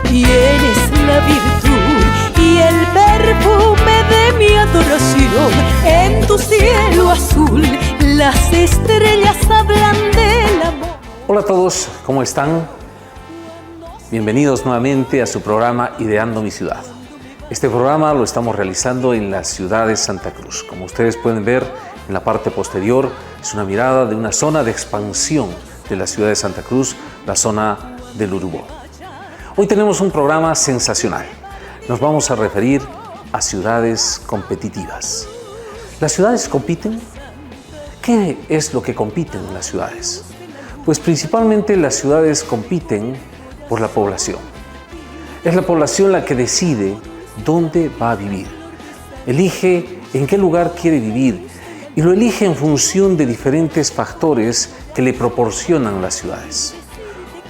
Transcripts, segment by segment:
Tienes la virtud y el perfume de mi adoración. En tu cielo azul las estrellas hablan del amor. Hola a todos, ¿cómo están? Bienvenidos nuevamente a su programa Ideando mi Ciudad. Este programa lo estamos realizando en la ciudad de Santa Cruz. Como ustedes pueden ver en la parte posterior, es una mirada de una zona de expansión de la ciudad de Santa Cruz, la zona del Urubó. Hoy tenemos un programa sensacional. Nos vamos a referir a ciudades competitivas. ¿Las ciudades compiten? ¿Qué es lo que compiten en las ciudades? Pues principalmente las ciudades compiten por la población. Es la población la que decide dónde va a vivir. Elige en qué lugar quiere vivir y lo elige en función de diferentes factores que le proporcionan las ciudades.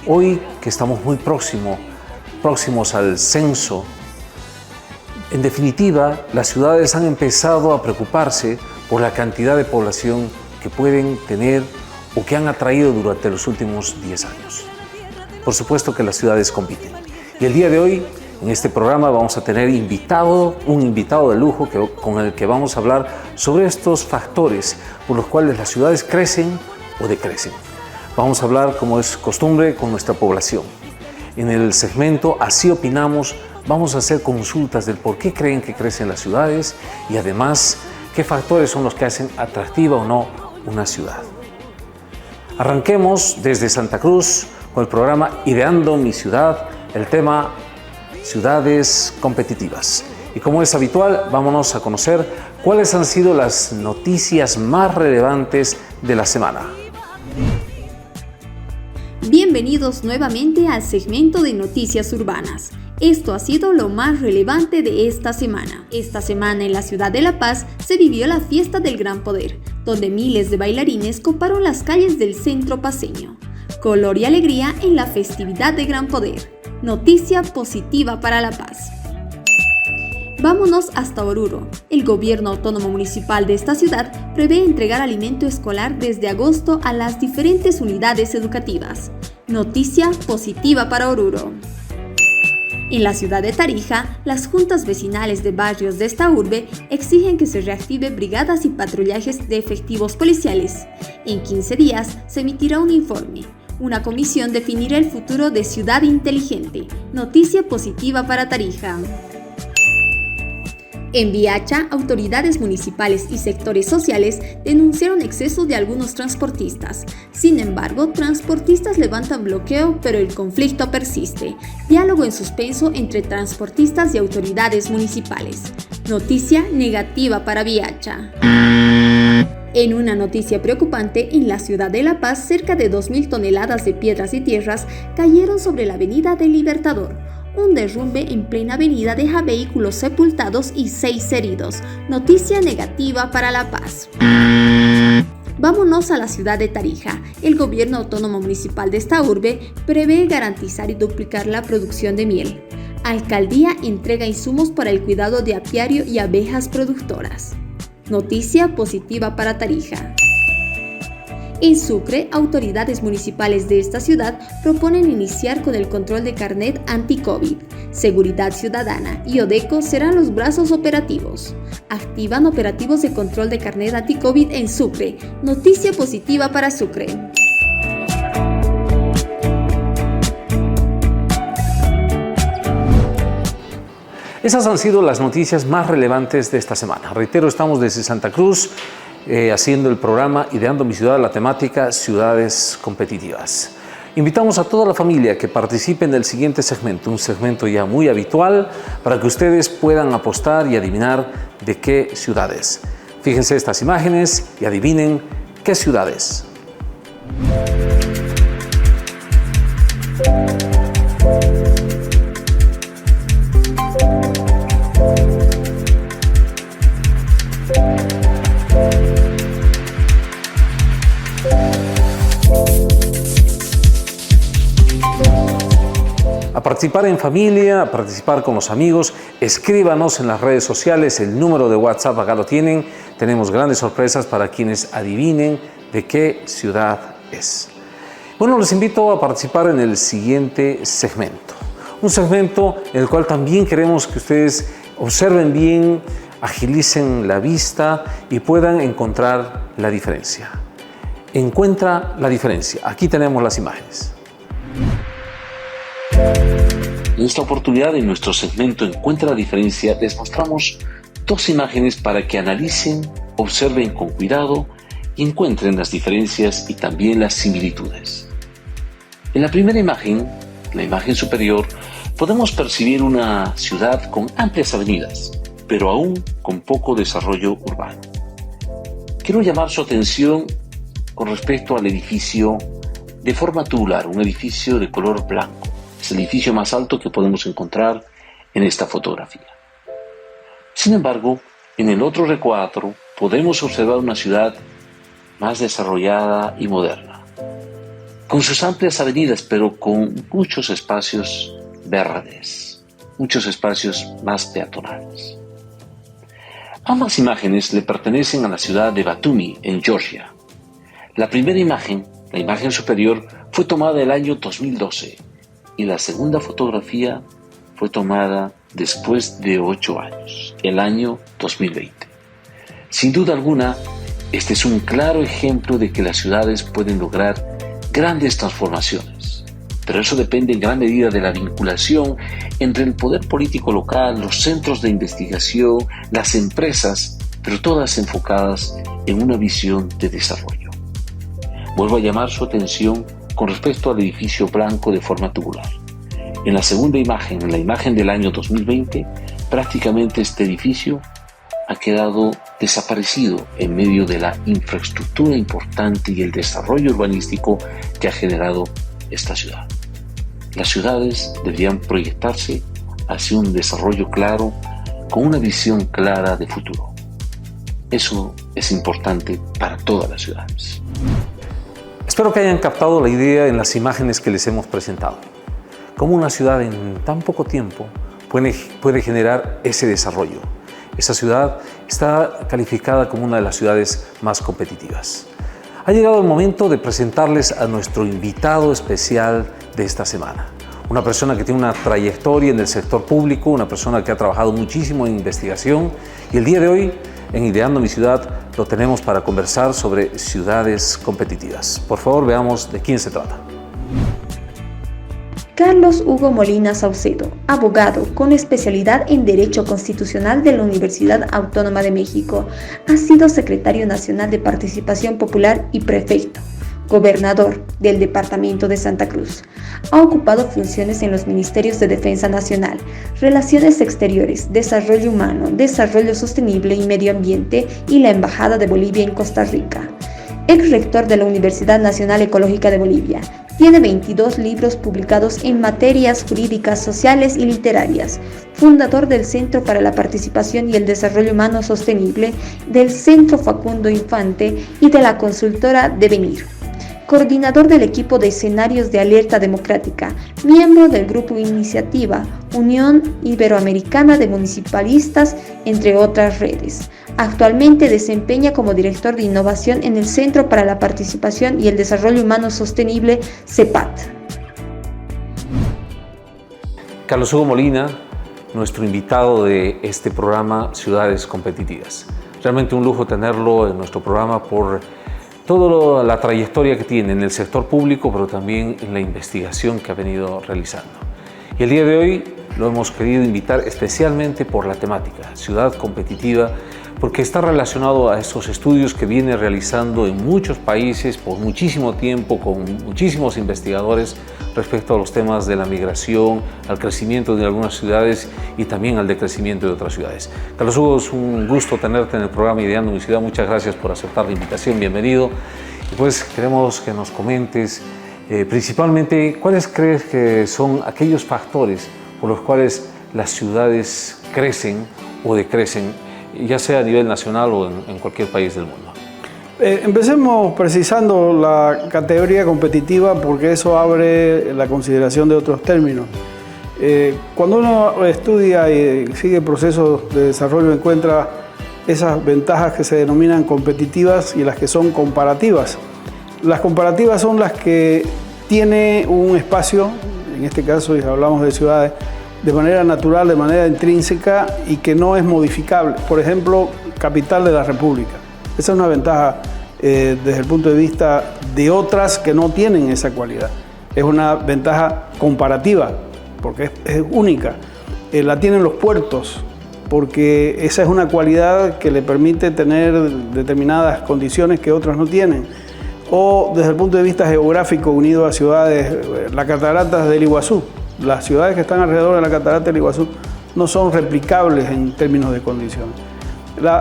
Hoy que estamos muy próximos al censo, en definitiva, las ciudades han empezado a preocuparse por la cantidad de población que pueden tener o que han atraído durante los últimos 10 años. Por supuesto que las ciudades compiten. Y el día de hoy, en este programa, vamos a tener un invitado de lujo con el que vamos a hablar sobre estos factores por los cuales las ciudades crecen o decrecen. Vamos a hablar, como es costumbre, con nuestra población. En el segmento Así Opinamos, vamos a hacer consultas del por qué creen que crecen las ciudades y además qué factores son los que hacen atractiva o no una ciudad. Arranquemos desde Santa Cruz con el programa Ideando mi Ciudad, el tema ciudades competitivas. Y como es habitual, vámonos a conocer cuáles han sido las noticias más relevantes de la semana. Bienvenidos nuevamente al segmento de Noticias Urbanas. Esto ha sido lo más relevante de esta semana. Esta semana en la ciudad de La Paz se vivió la Fiesta del Gran Poder, donde miles de bailarines coparon las calles del centro paceño. Color y alegría en la festividad de Gran Poder. Noticia positiva para La Paz. Vámonos hasta Oruro. El gobierno autónomo municipal de esta ciudad prevé entregar alimento escolar desde agosto a las diferentes unidades educativas. Noticia positiva para Oruro. En la ciudad de Tarija, las juntas vecinales de barrios de esta urbe exigen que se reactive brigadas y patrullajes de efectivos policiales. En 15 días se emitirá un informe. Una comisión definirá el futuro de Ciudad Inteligente. Noticia positiva para Tarija. En Viacha, autoridades municipales y sectores sociales denunciaron excesos de algunos transportistas. Sin embargo, transportistas levantan bloqueo, pero el conflicto persiste. Diálogo en suspenso entre transportistas y autoridades municipales. Noticia negativa para Viacha. En una noticia preocupante, en la ciudad de La Paz, cerca de 2.000 toneladas de piedras y tierras cayeron sobre la avenida del Libertador. Un derrumbe en plena avenida deja vehículos sepultados y 6 heridos. Noticia negativa para La Paz. Vámonos a la ciudad de Tarija. El gobierno autónomo municipal de esta urbe prevé garantizar y duplicar la producción de miel. Alcaldía entrega insumos para el cuidado de apiario y abejas productoras. Noticia positiva para Tarija. En Sucre, autoridades municipales de esta ciudad proponen iniciar con el control de carnet anti-COVID. Seguridad Ciudadana y Odeco serán los brazos operativos. Activan operativos de control de carnet anti-COVID en Sucre. Noticia positiva para Sucre. Esas han sido las noticias más relevantes de esta semana. Reitero, estamos desde Santa Cruz haciendo el programa Ideando mi Ciudad, la temática Ciudades Competitivas. Invitamos a toda la familia que participe en el siguiente segmento, un segmento ya muy habitual para que ustedes puedan apostar y adivinar de qué ciudades. Fíjense estas imágenes y adivinen qué ciudades. participar en familia, a participar con los amigos. Escríbanos en las redes sociales, el número de WhatsApp acá lo tienen. Tenemos grandes sorpresas para quienes adivinen de qué ciudad es. Bueno, les invito a participar en el siguiente segmento. Un segmento en el cual también queremos que ustedes observen bien, agilicen la vista y puedan encontrar la diferencia. Encuentra la diferencia. Aquí tenemos las imágenes. En esta oportunidad, en nuestro segmento Encuentra la diferencia, les mostramos dos imágenes para que analicen, observen con cuidado y encuentren las diferencias y también las similitudes. En la primera imagen, la imagen superior, podemos percibir una ciudad con amplias avenidas, pero aún con poco desarrollo urbano. Quiero llamar su atención con respecto al edificio de forma tubular, un edificio de color blanco. Es el edificio más alto que podemos encontrar en esta fotografía. Sin embargo, en el otro recuadro podemos observar una ciudad más desarrollada y moderna, con sus amplias avenidas, pero con muchos espacios verdes, muchos espacios más peatonales. Ambas imágenes le pertenecen a la ciudad de Batumi, en Georgia. La primera imagen, la imagen superior, fue tomada el año 2012 y la segunda fotografía fue tomada después de 8 años, el año 2020. Sin duda alguna, este es un claro ejemplo de que las ciudades pueden lograr grandes transformaciones, pero eso depende en gran medida de la vinculación entre el poder político local, los centros de investigación, las empresas, pero todas enfocadas en una visión de desarrollo. Vuelvo a llamar su atención con respecto al edificio blanco de forma tubular. En la segunda imagen, en la imagen del año 2020, prácticamente este edificio ha quedado desaparecido en medio de la infraestructura importante y el desarrollo urbanístico que ha generado esta ciudad. Las ciudades deberían proyectarse hacia un desarrollo claro, con una visión clara de futuro. Eso es importante para todas las ciudades. Espero que hayan captado la idea en las imágenes que les hemos presentado. Cómo una ciudad en tan poco tiempo puede generar ese desarrollo. Esa ciudad está calificada como una de las ciudades más competitivas. Ha llegado el momento de presentarles a nuestro invitado especial de esta semana. Una persona que tiene una trayectoria en el sector público, una persona que ha trabajado muchísimo en investigación y el día de hoy, en Ideando mi Ciudad, lo tenemos para conversar sobre ciudades competitivas. Por favor, veamos de quién se trata. Carlos Hugo Molina Saucedo, abogado con especialidad en Derecho Constitucional de la Universidad Autónoma de México, ha sido secretario nacional de Participación Popular y prefecto, gobernador del Departamento de Santa Cruz. Ha ocupado funciones en los Ministerios de Defensa Nacional, Relaciones Exteriores, Desarrollo Humano, Desarrollo Sostenible y Medio Ambiente y la Embajada de Bolivia en Costa Rica. Ex rector de la Universidad Nacional Ecológica de Bolivia. Tiene 22 libros publicados en materias jurídicas, sociales y literarias. Fundador del Centro para la Participación y el Desarrollo Humano Sostenible, del Centro Facundo Infante y de la consultora Devenir. Coordinador del equipo de escenarios de Alerta Democrática, miembro del grupo Iniciativa, Unión Iberoamericana de Municipalistas, entre otras redes. Actualmente desempeña como director de innovación en el Centro para la Participación y el Desarrollo Humano Sostenible, CEPAT. Carlos Hugo Molina, nuestro invitado de este programa Ciudades Competitivas. Realmente un lujo tenerlo en nuestro programa por toda la trayectoria que tiene en el sector público, pero también en la investigación que ha venido realizando. Y el día de hoy lo hemos querido invitar especialmente por la temática, ciudad competitiva, porque está relacionado a esos estudios que viene realizando en muchos países por muchísimo tiempo, con muchísimos investigadores respecto a los temas de la migración, al crecimiento de algunas ciudades y también al decrecimiento de otras ciudades. Carlos Hugo, es un gusto tenerte en el programa Ideando mi Ciudad. Muchas gracias por aceptar la invitación, bienvenido. Y pues queremos que nos comentes principalmente cuáles crees que son aquellos factores por los cuales las ciudades crecen o decrecen, ya sea a nivel nacional o en cualquier país del mundo. Empecemos precisando la categoría competitiva porque eso abre la consideración de otros términos. Cuando uno estudia y sigue procesos de desarrollo, encuentra esas ventajas que se denominan competitivas y las que son comparativas. Las comparativas son las que tiene un espacio, en este caso, si hablamos de ciudades, de manera natural, de manera intrínseca y que no es modificable. Por ejemplo, capital de la República. Esa es una ventaja desde el punto de vista de otras que no tienen esa cualidad. Es una ventaja comparativa, porque es única. La tienen los puertos, porque esa es una cualidad que le permite tener determinadas condiciones que otras no tienen. O desde el punto de vista geográfico, unido a ciudades, las cataratas del Iguazú. Las ciudades que están alrededor de la catarata del Iguazú no son replicables en términos de condiciones.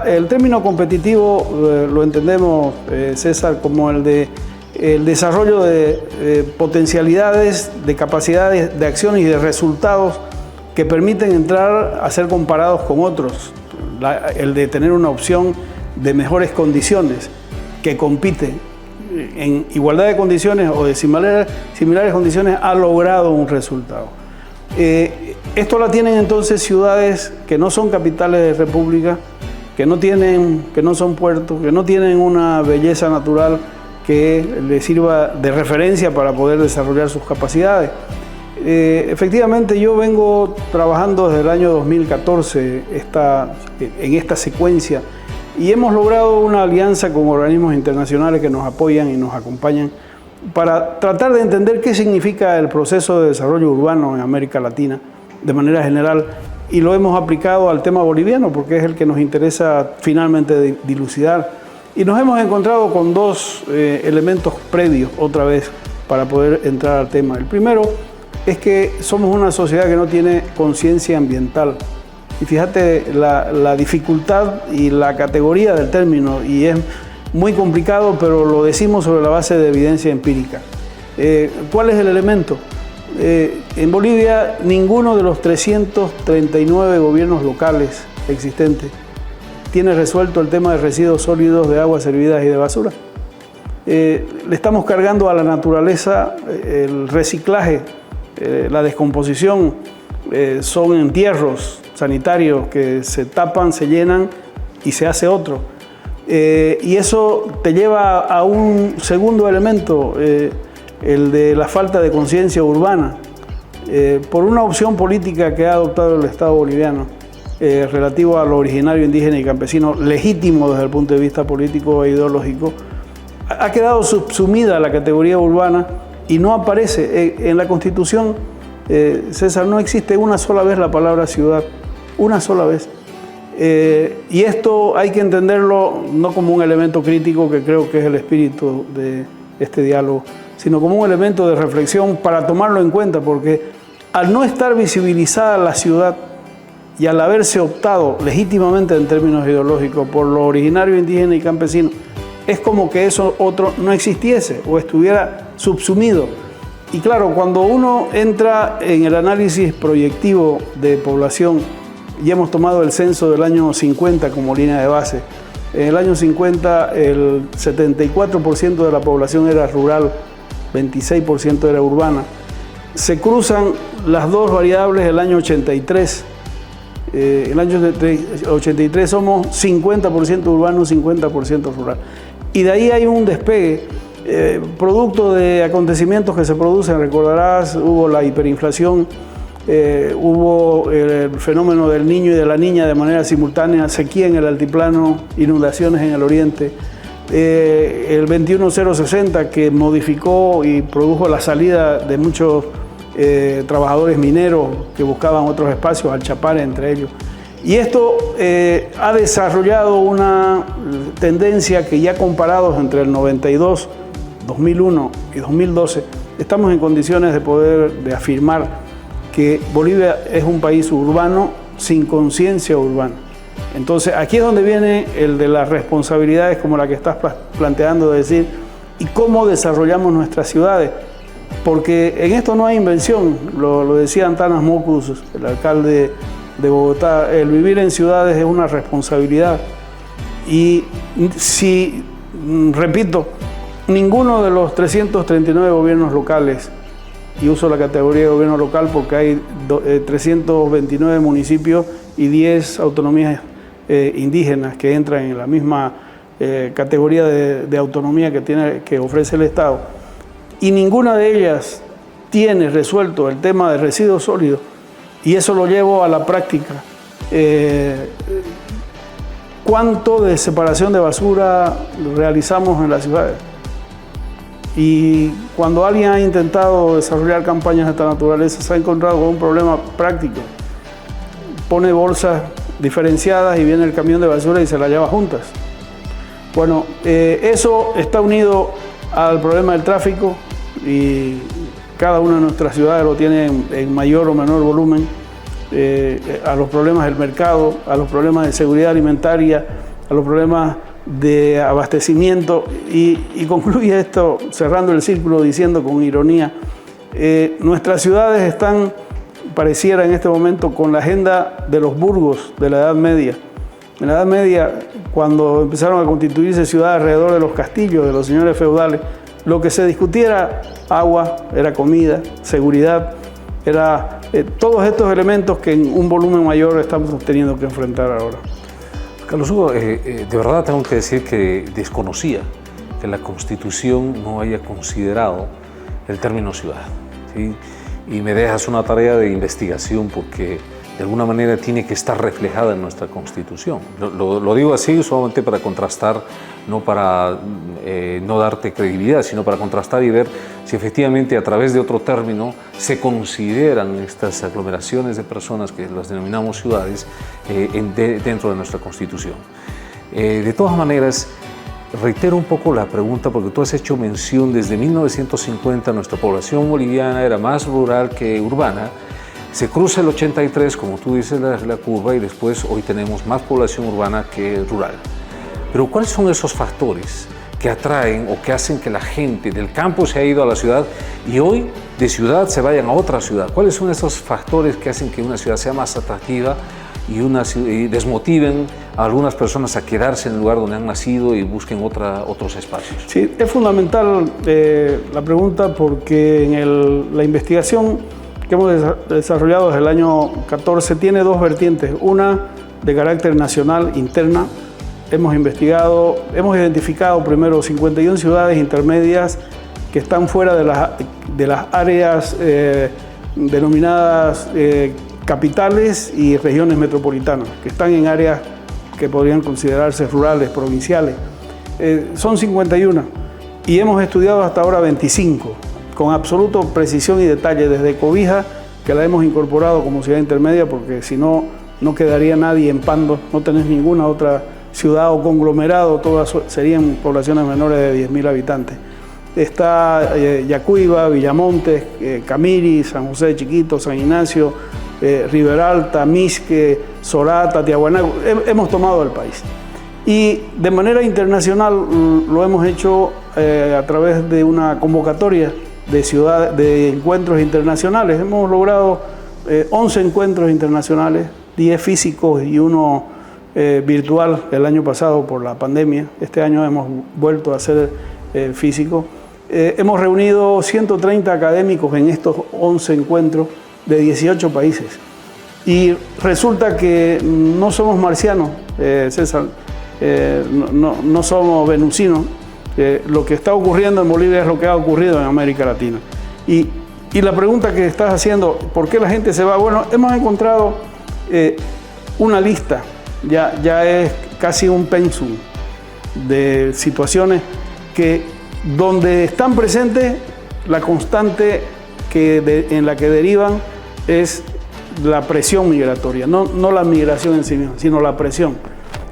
El término competitivo lo entendemos, César, como el desarrollo de potencialidades, de capacidades de acciones y de resultados que permiten entrar a ser comparados con otros. El de tener una opción de mejores condiciones que compite en igualdad de condiciones o de similares condiciones ha logrado un resultado. Esto la tienen entonces ciudades que no son capitales de república, que no son puertos, que no tienen una belleza natural que les sirva de referencia para poder desarrollar sus capacidades. Efectivamente, yo vengo trabajando desde el año 2014 en esta secuencia y hemos logrado una alianza con organismos internacionales que nos apoyan y nos acompañan para tratar de entender qué significa el proceso de desarrollo urbano en América Latina de manera general, y lo hemos aplicado al tema boliviano porque es el que nos interesa finalmente dilucidar. Y nos hemos encontrado con dos elementos previos otra vez para poder entrar al tema. El primero es que somos una sociedad que no tiene conciencia ambiental. Y fíjate la dificultad y la categoría del término, y es muy complicado, pero lo decimos sobre la base de evidencia empírica. ¿Cuál es el elemento? En Bolivia, ninguno de los 339 gobiernos locales existentes tiene resuelto el tema de residuos sólidos, de aguas servidas y de basura. Le estamos cargando a la naturaleza el reciclaje, la descomposición, son entierros sanitarios que se tapan, se llenan y se hace otro. Y eso te lleva a un segundo elemento, el de la falta de conciencia urbana, por una opción política que ha adoptado el Estado boliviano relativo a lo originario, indígena y campesino, legítimo desde el punto de vista político e ideológico, ha quedado subsumida a la categoría urbana y no aparece en la Constitución. César, no existe una sola vez la palabra ciudad, una sola vez. Y esto hay que entenderlo no como un elemento crítico, que creo que es el espíritu de este diálogo, sino como un elemento de reflexión para tomarlo en cuenta, porque al no estar visibilizada la ciudad y al haberse optado legítimamente en términos ideológicos por lo originario, indígena y campesino, es como que eso otro no existiese o estuviera subsumido. Y claro, cuando uno entra en el análisis proyectivo de población, y hemos tomado el censo del año 50 como línea de base, en el año 50 el 74% de la población era rural, 26% era urbana. Se cruzan las dos variables el año 83. El año 83 somos 50% urbano, 50% rural. Y de ahí hay un despegue, producto de acontecimientos que se producen. Recordarás, hubo la hiperinflación, hubo el fenómeno del niño y de la niña de manera simultánea, sequía en el altiplano, inundaciones en el oriente. El 21060 que modificó y produjo la salida de muchos trabajadores mineros que buscaban otros espacios, al Chapare entre ellos. Y esto ha desarrollado una tendencia que ya comparados entre el 92, 2001 y 2012, estamos en condiciones de afirmar que Bolivia es un país urbano sin conciencia urbana. Entonces aquí es donde viene el de las responsabilidades como la que estás planteando, de decir, ¿y cómo desarrollamos nuestras ciudades? Porque en esto no hay invención, lo decía Antanas Mockus, el alcalde de Bogotá, el vivir en ciudades es una responsabilidad. Y si, repito, ninguno de los 339 gobiernos locales y uso la categoría de gobierno local porque hay 329 municipios y 10 autonomías indígenas que entran en la misma categoría de autonomía que ofrece el Estado, y ninguna de ellas tiene resuelto el tema de residuos sólidos, y eso lo llevo a la práctica. ¿Cuánto de separación de basura realizamos en las ciudades? Y cuando alguien ha intentado desarrollar campañas de esta naturaleza, se ha encontrado con un problema práctico. Pone bolsas diferenciadas y viene el camión de basura y se las lleva juntas. Bueno, eso está unido al problema del tráfico, y cada una de nuestras ciudades lo tiene en mayor o menor volumen, a los problemas del mercado, a los problemas de seguridad alimentaria, a los problemas de abastecimiento, y concluye esto cerrando el círculo diciendo con ironía, nuestras ciudades están, pareciera en este momento, con la agenda de los burgos de la Edad Media. En la Edad Media, cuando empezaron a constituirse ciudades alrededor de los castillos de los señores feudales, lo que se discutía era agua, era comida, seguridad, era todos estos elementos que en un volumen mayor estamos teniendo que enfrentar ahora. Carlos Hugo, de verdad tengo que decir que desconocía que la Constitución no haya considerado el término ciudad, ¿sí? Y me dejas una tarea de investigación porque de alguna manera tiene que estar reflejada en nuestra Constitución. Lo digo así solamente para contrastar, no para no darte credibilidad, sino para contrastar y ver si efectivamente a través de otro término se consideran estas aglomeraciones de personas que las denominamos ciudades dentro de nuestra Constitución. De todas maneras, reitero un poco la pregunta porque tú has hecho mención desde 1950 nuestra población boliviana era más rural que urbana. Se cruza el 83, como tú dices, la curva, y después hoy tenemos más población urbana que rural. Pero ¿cuáles son esos factores que atraen o que hacen que la gente del campo se haya ido a la ciudad y hoy de ciudad se vayan a otra ciudad? ¿Cuáles son esos factores que hacen que una ciudad sea más atractiva y desmotiven a algunas personas a quedarse en el lugar donde han nacido y busquen otros espacios? Sí, es fundamental la pregunta porque en la investigación que hemos desarrollado desde el año 14 tiene dos vertientes. Una de carácter nacional, interna. Hemos identificado primero 51 ciudades intermedias que están fuera de las áreas denominadas capitales y regiones metropolitanas, que están en áreas que podrían considerarse rurales, provinciales. Son 51 y hemos estudiado hasta ahora 25. Con absoluta precisión y detalle, desde Cobija, que la hemos incorporado como ciudad intermedia, porque si no, no quedaría nadie en Pando, no tenés ninguna otra ciudad o conglomerado, todas serían poblaciones menores de 10.000 habitantes. Está Yacuiba, Villamontes, Camiri, San José de Chiquito, San Ignacio, Riberalta, Misque, Sorata, Tiahuanaco, hemos tomado el país. Y de manera internacional lo hemos hecho a través de una convocatoria de encuentros internacionales. Hemos logrado 11 encuentros internacionales, 10 físicos y uno virtual el año pasado por la pandemia. Este año hemos vuelto a hacer físico. Hemos reunido 130 académicos en estos 11 encuentros de 18 países. Y resulta que no somos marcianos, César, no somos venusinos. Lo que está ocurriendo en Bolivia es lo que ha ocurrido en América Latina. Y la pregunta que estás haciendo, ¿por qué la gente se va? Bueno, hemos encontrado una lista, ya es casi un pensum de situaciones donde están presentes la constante en la que derivan es la presión migratoria, no la migración en sí misma, sino la presión.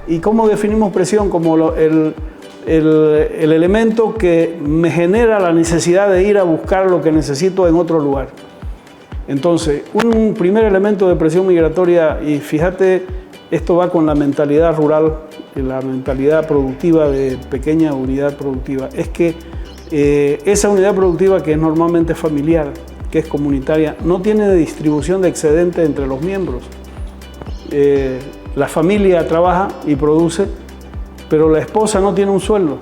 ¿Y cómo definimos presión? Como el elemento que me genera la necesidad de ir a buscar lo que necesito en otro lugar. Entonces, un primer elemento de presión migratoria, y fíjate, esto va con la mentalidad rural, la mentalidad productiva de pequeña unidad productiva, es que esa unidad productiva que es normalmente familiar, que es comunitaria, no tiene distribución de excedente entre los miembros. La familia trabaja y produce, pero la esposa no tiene un sueldo,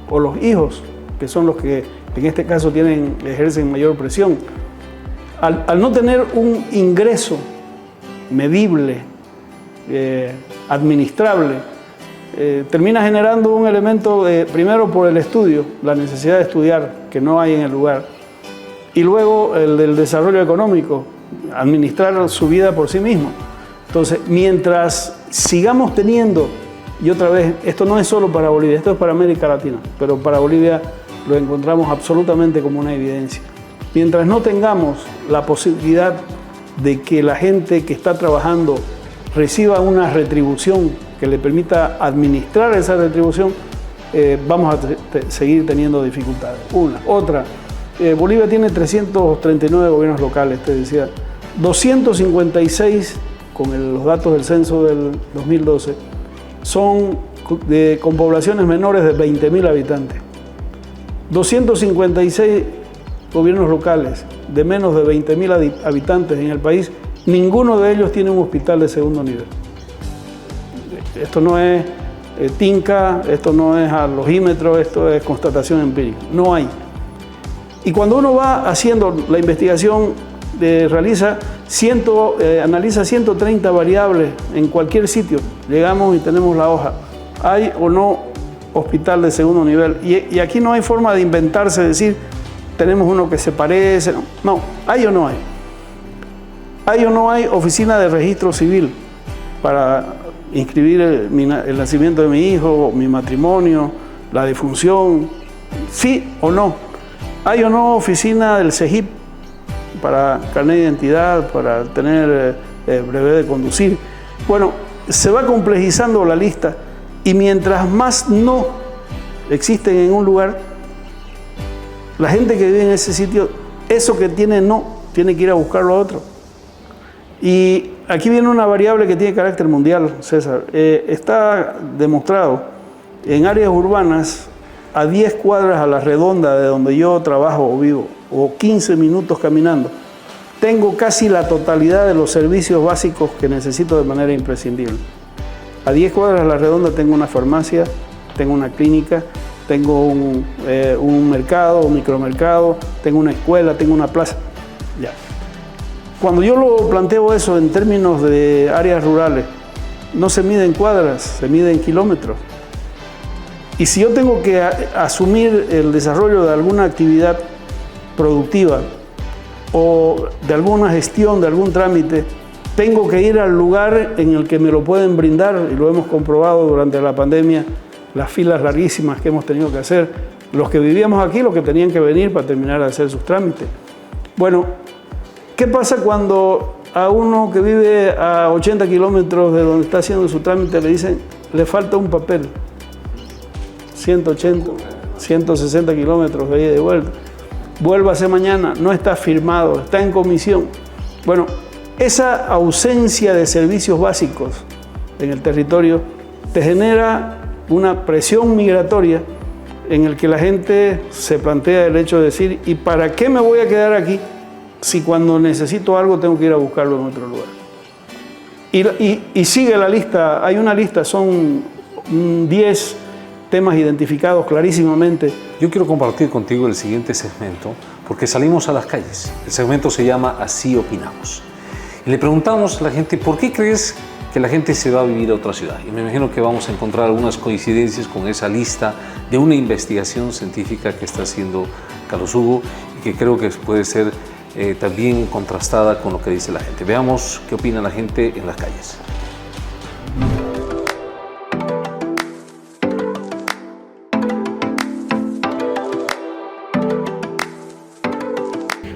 o los hijos, que son los que en este caso ejercen mayor presión. al no tener un ingreso medible, administrable, termina generando un elemento primero por el estudio, la necesidad de estudiar que no hay en el lugar, y luego el del desarrollo económico, administrar su vida por sí mismo. Entonces, mientras sigamos teniendo, y otra vez, esto no es solo para Bolivia, esto es para América Latina, pero para Bolivia lo encontramos absolutamente como una evidencia. Mientras no tengamos la posibilidad de que la gente que está trabajando reciba una retribución que le permita administrar esa retribución, vamos a seguir teniendo dificultades. Otra, Bolivia tiene 339 gobiernos locales, te decía, 256 con los datos del censo del 2012 son con poblaciones menores de 20.000 habitantes. 256 gobiernos locales de menos de 20.000 habitantes en el país, ninguno de ellos tiene un hospital de segundo nivel. Esto no es tinca, esto no es alogímetro, esto es constatación empírica. No hay. Y cuando uno va haciendo la investigación, analiza 130 variables en cualquier sitio. Llegamos y tenemos la hoja. ¿Hay o no hospital de segundo nivel? Y aquí no hay forma de inventarse, decir, tenemos uno que se parece. No, ¿hay o no hay? ¿Hay o no hay oficina de registro civil para inscribir el nacimiento de mi hijo, mi matrimonio, la defunción? ¿Sí o no? ¿Hay o no oficina del CEGIP para carnet de identidad, para tener brevet de conducir? Bueno, se va complejizando la lista y mientras más no existen en un lugar, la gente que vive en ese sitio, eso que tiene no, tiene que ir a buscarlo a otro. Y aquí viene una variable que tiene carácter mundial, César. Está demostrado en áreas urbanas, a 10 cuadras a la redonda de donde yo trabajo o vivo, o 15 minutos caminando, tengo casi la totalidad de los servicios básicos que necesito de manera imprescindible. A 10 cuadras a la redonda tengo una farmacia, tengo una clínica, tengo un mercado, un micromercado, tengo una escuela, tengo una plaza. Ya. Cuando yo lo planteo eso en términos de áreas rurales, no se mide en cuadras, se mide en kilómetros. Y si yo tengo que asumir el desarrollo de alguna actividad productiva o de alguna gestión, de algún trámite, tengo que ir al lugar en el que me lo pueden brindar, y lo hemos comprobado durante la pandemia, las filas larguísimas que hemos tenido que hacer, los que vivíamos aquí, los que tenían que venir para terminar de hacer sus trámites. Bueno, ¿qué pasa cuando a uno que vive a 80 kilómetros de donde está haciendo su trámite le dicen, le falta un papel? 180, 160 kilómetros de ida y de vuelta. Vuélvase mañana, no está firmado, está en comisión. Bueno, esa ausencia de servicios básicos en el territorio te genera una presión migratoria en el que la gente se plantea el hecho de decir, ¿y para qué me voy a quedar aquí si cuando necesito algo tengo que ir a buscarlo en otro lugar? Y sigue la lista, hay una lista, son 10 temas identificados clarísimamente. Yo quiero compartir contigo el siguiente segmento porque salimos a las calles. El segmento se llama Así Opinamos. Y le preguntamos a la gente, ¿por qué crees que la gente se va a vivir a otra ciudad? Y me imagino que vamos a encontrar algunas coincidencias con esa lista de una investigación científica que está haciendo Carlos Hugo y que creo que puede ser también contrastada con lo que dice la gente. Veamos qué opina la gente en las calles.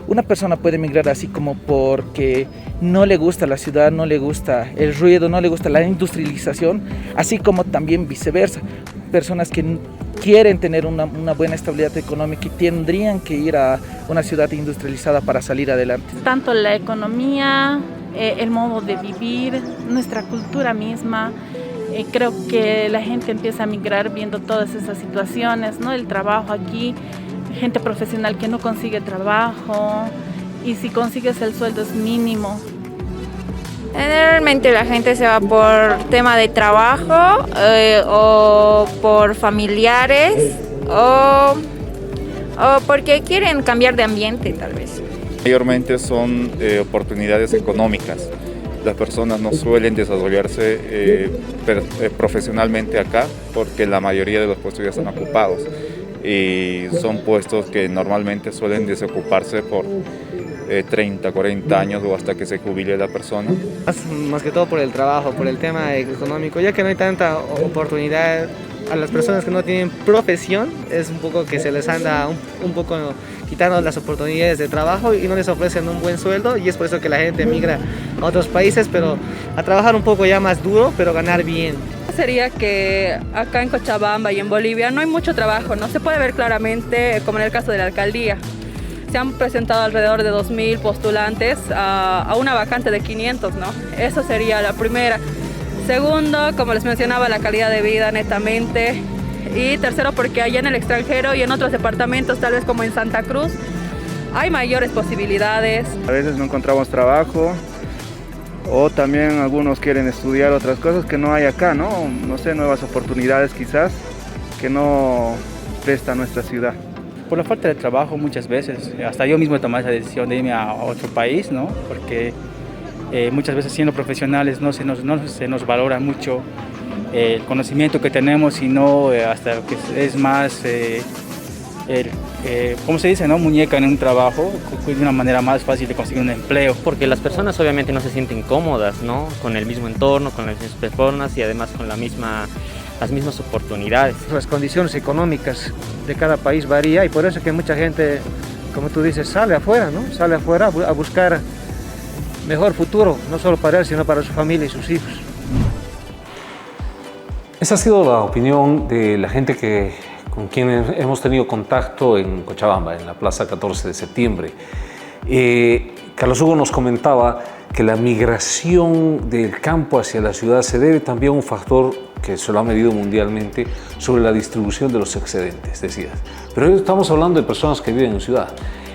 Una persona puede emigrar así como porque no le gusta la ciudad, no le gusta el ruido, no le gusta la industrialización, así como también viceversa. Personas que quieren tener una buena estabilidad económica y tendrían que ir a una ciudad industrializada para salir adelante. Tanto la economía, el modo de vivir, nuestra cultura misma. Creo que la gente empieza a migrar viendo todas esas situaciones, ¿no? El trabajo aquí, gente profesional que no consigue trabajo y si consigues el sueldo es mínimo. Generalmente la gente se va por tema de trabajo o por familiares o porque quieren cambiar de ambiente tal vez. Mayormente son oportunidades económicas. Las personas no suelen desarrollarse profesionalmente acá porque la mayoría de los puestos ya están ocupados y son puestos que normalmente suelen desocuparse por 30, 40 años o hasta que se jubile la persona. Más que todo por el trabajo, por el tema económico, ya que no hay tanta oportunidad a las personas que no tienen profesión, es un poco que se les anda un poco quitando las oportunidades de trabajo y no les ofrecen un buen sueldo, y es por eso que la gente migra a otros países, pero a trabajar un poco ya más duro, pero ganar bien. Sería que acá en Cochabamba y en Bolivia no hay mucho trabajo, no se puede ver claramente, como en el caso de la alcaldía. Se han presentado alrededor de 2.000 postulantes a una vacante de 500, ¿no? Eso sería la primera. Segundo, como les mencionaba, la calidad de vida netamente. Y tercero, porque allá en el extranjero y en otros departamentos, tal vez como en Santa Cruz, hay mayores posibilidades. A veces no encontramos trabajo o también algunos quieren estudiar otras cosas que no hay acá, ¿no? No sé, nuevas oportunidades quizás que no presta nuestra ciudad. Por la falta de trabajo muchas veces, hasta yo mismo he tomado esa decisión de irme a otro país, ¿no? Porque muchas veces siendo profesionales no se nos valora mucho el conocimiento que tenemos, sino hasta lo que es más, ¿cómo se dice, no? Muñeca en un trabajo, de una manera más fácil de conseguir un empleo. Porque las personas obviamente no se sienten cómodas, ¿no? Con el mismo entorno, con las mismas personas y además con las mismas oportunidades. Las condiciones económicas de cada país varía y por eso que mucha gente, como tú dices, sale afuera, ¿no? Sale afuera a buscar mejor futuro, no solo para él, sino para su familia y sus hijos. Esa ha sido la opinión de la gente con quien hemos tenido contacto en Cochabamba, en la Plaza 14 de septiembre. Carlos Hugo nos comentaba que la migración del campo hacia la ciudad se debe también a un factor que se lo ha medido mundialmente sobre la distribución de los excedentes, decías. Pero hoy estamos hablando de personas que viven en ciudad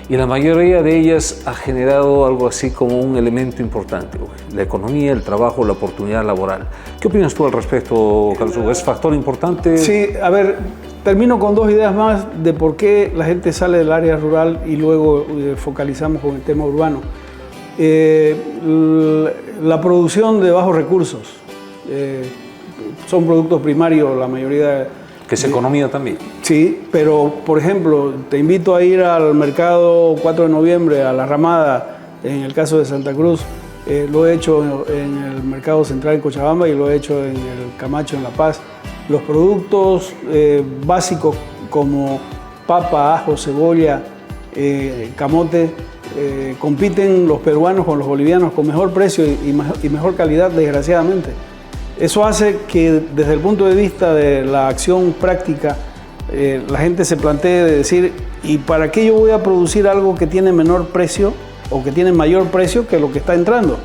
y la mayoría de ellas ha generado algo así como un elemento importante, la economía, el trabajo, la oportunidad laboral. ¿Qué opinas tú al respecto, Carlos Hugo? ¿Es factor importante? Sí, a ver, termino con dos ideas más de por qué la gente sale del área rural y luego focalizamos con el tema urbano. La producción de bajos recursos, son productos primarios la mayoría. Que es economía también. Sí, pero por ejemplo, te invito a ir al mercado 4 de noviembre, a La Ramada, en el caso de Santa Cruz. Lo he hecho en el mercado central en Cochabamba y lo he hecho en el Camacho en La Paz. Los productos básicos como papa, ajo, cebolla, camote, compiten los peruanos con los bolivianos con mejor precio y mejor calidad, desgraciadamente. Eso hace que desde el punto de vista de la acción práctica, la gente se plantee de decir, ¿y para qué yo voy a producir algo que tiene menor precio o que tiene mayor precio que lo que está entrando?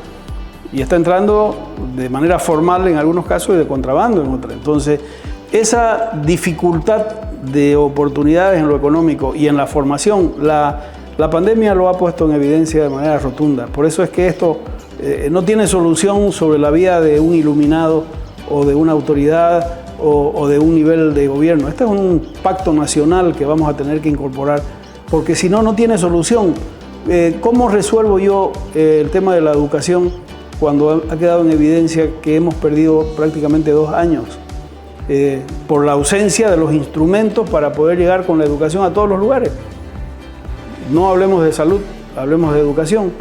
Y está entrando de manera formal en algunos casos y de contrabando en otras. Entonces, esa dificultad de oportunidades en lo económico y en la formación, la pandemia lo ha puesto en evidencia de manera rotunda. Por eso es que esto no tiene solución sobre la vía de un iluminado o de una autoridad o de un nivel de gobierno. Este es un pacto nacional que vamos a tener que incorporar, porque si no, no tiene solución. ¿Cómo resuelvo yo el tema de la educación cuando ha quedado en evidencia que hemos perdido prácticamente 2 años por la ausencia de los instrumentos para poder llegar con la educación a todos los lugares? No hablemos de salud, hablemos de educación.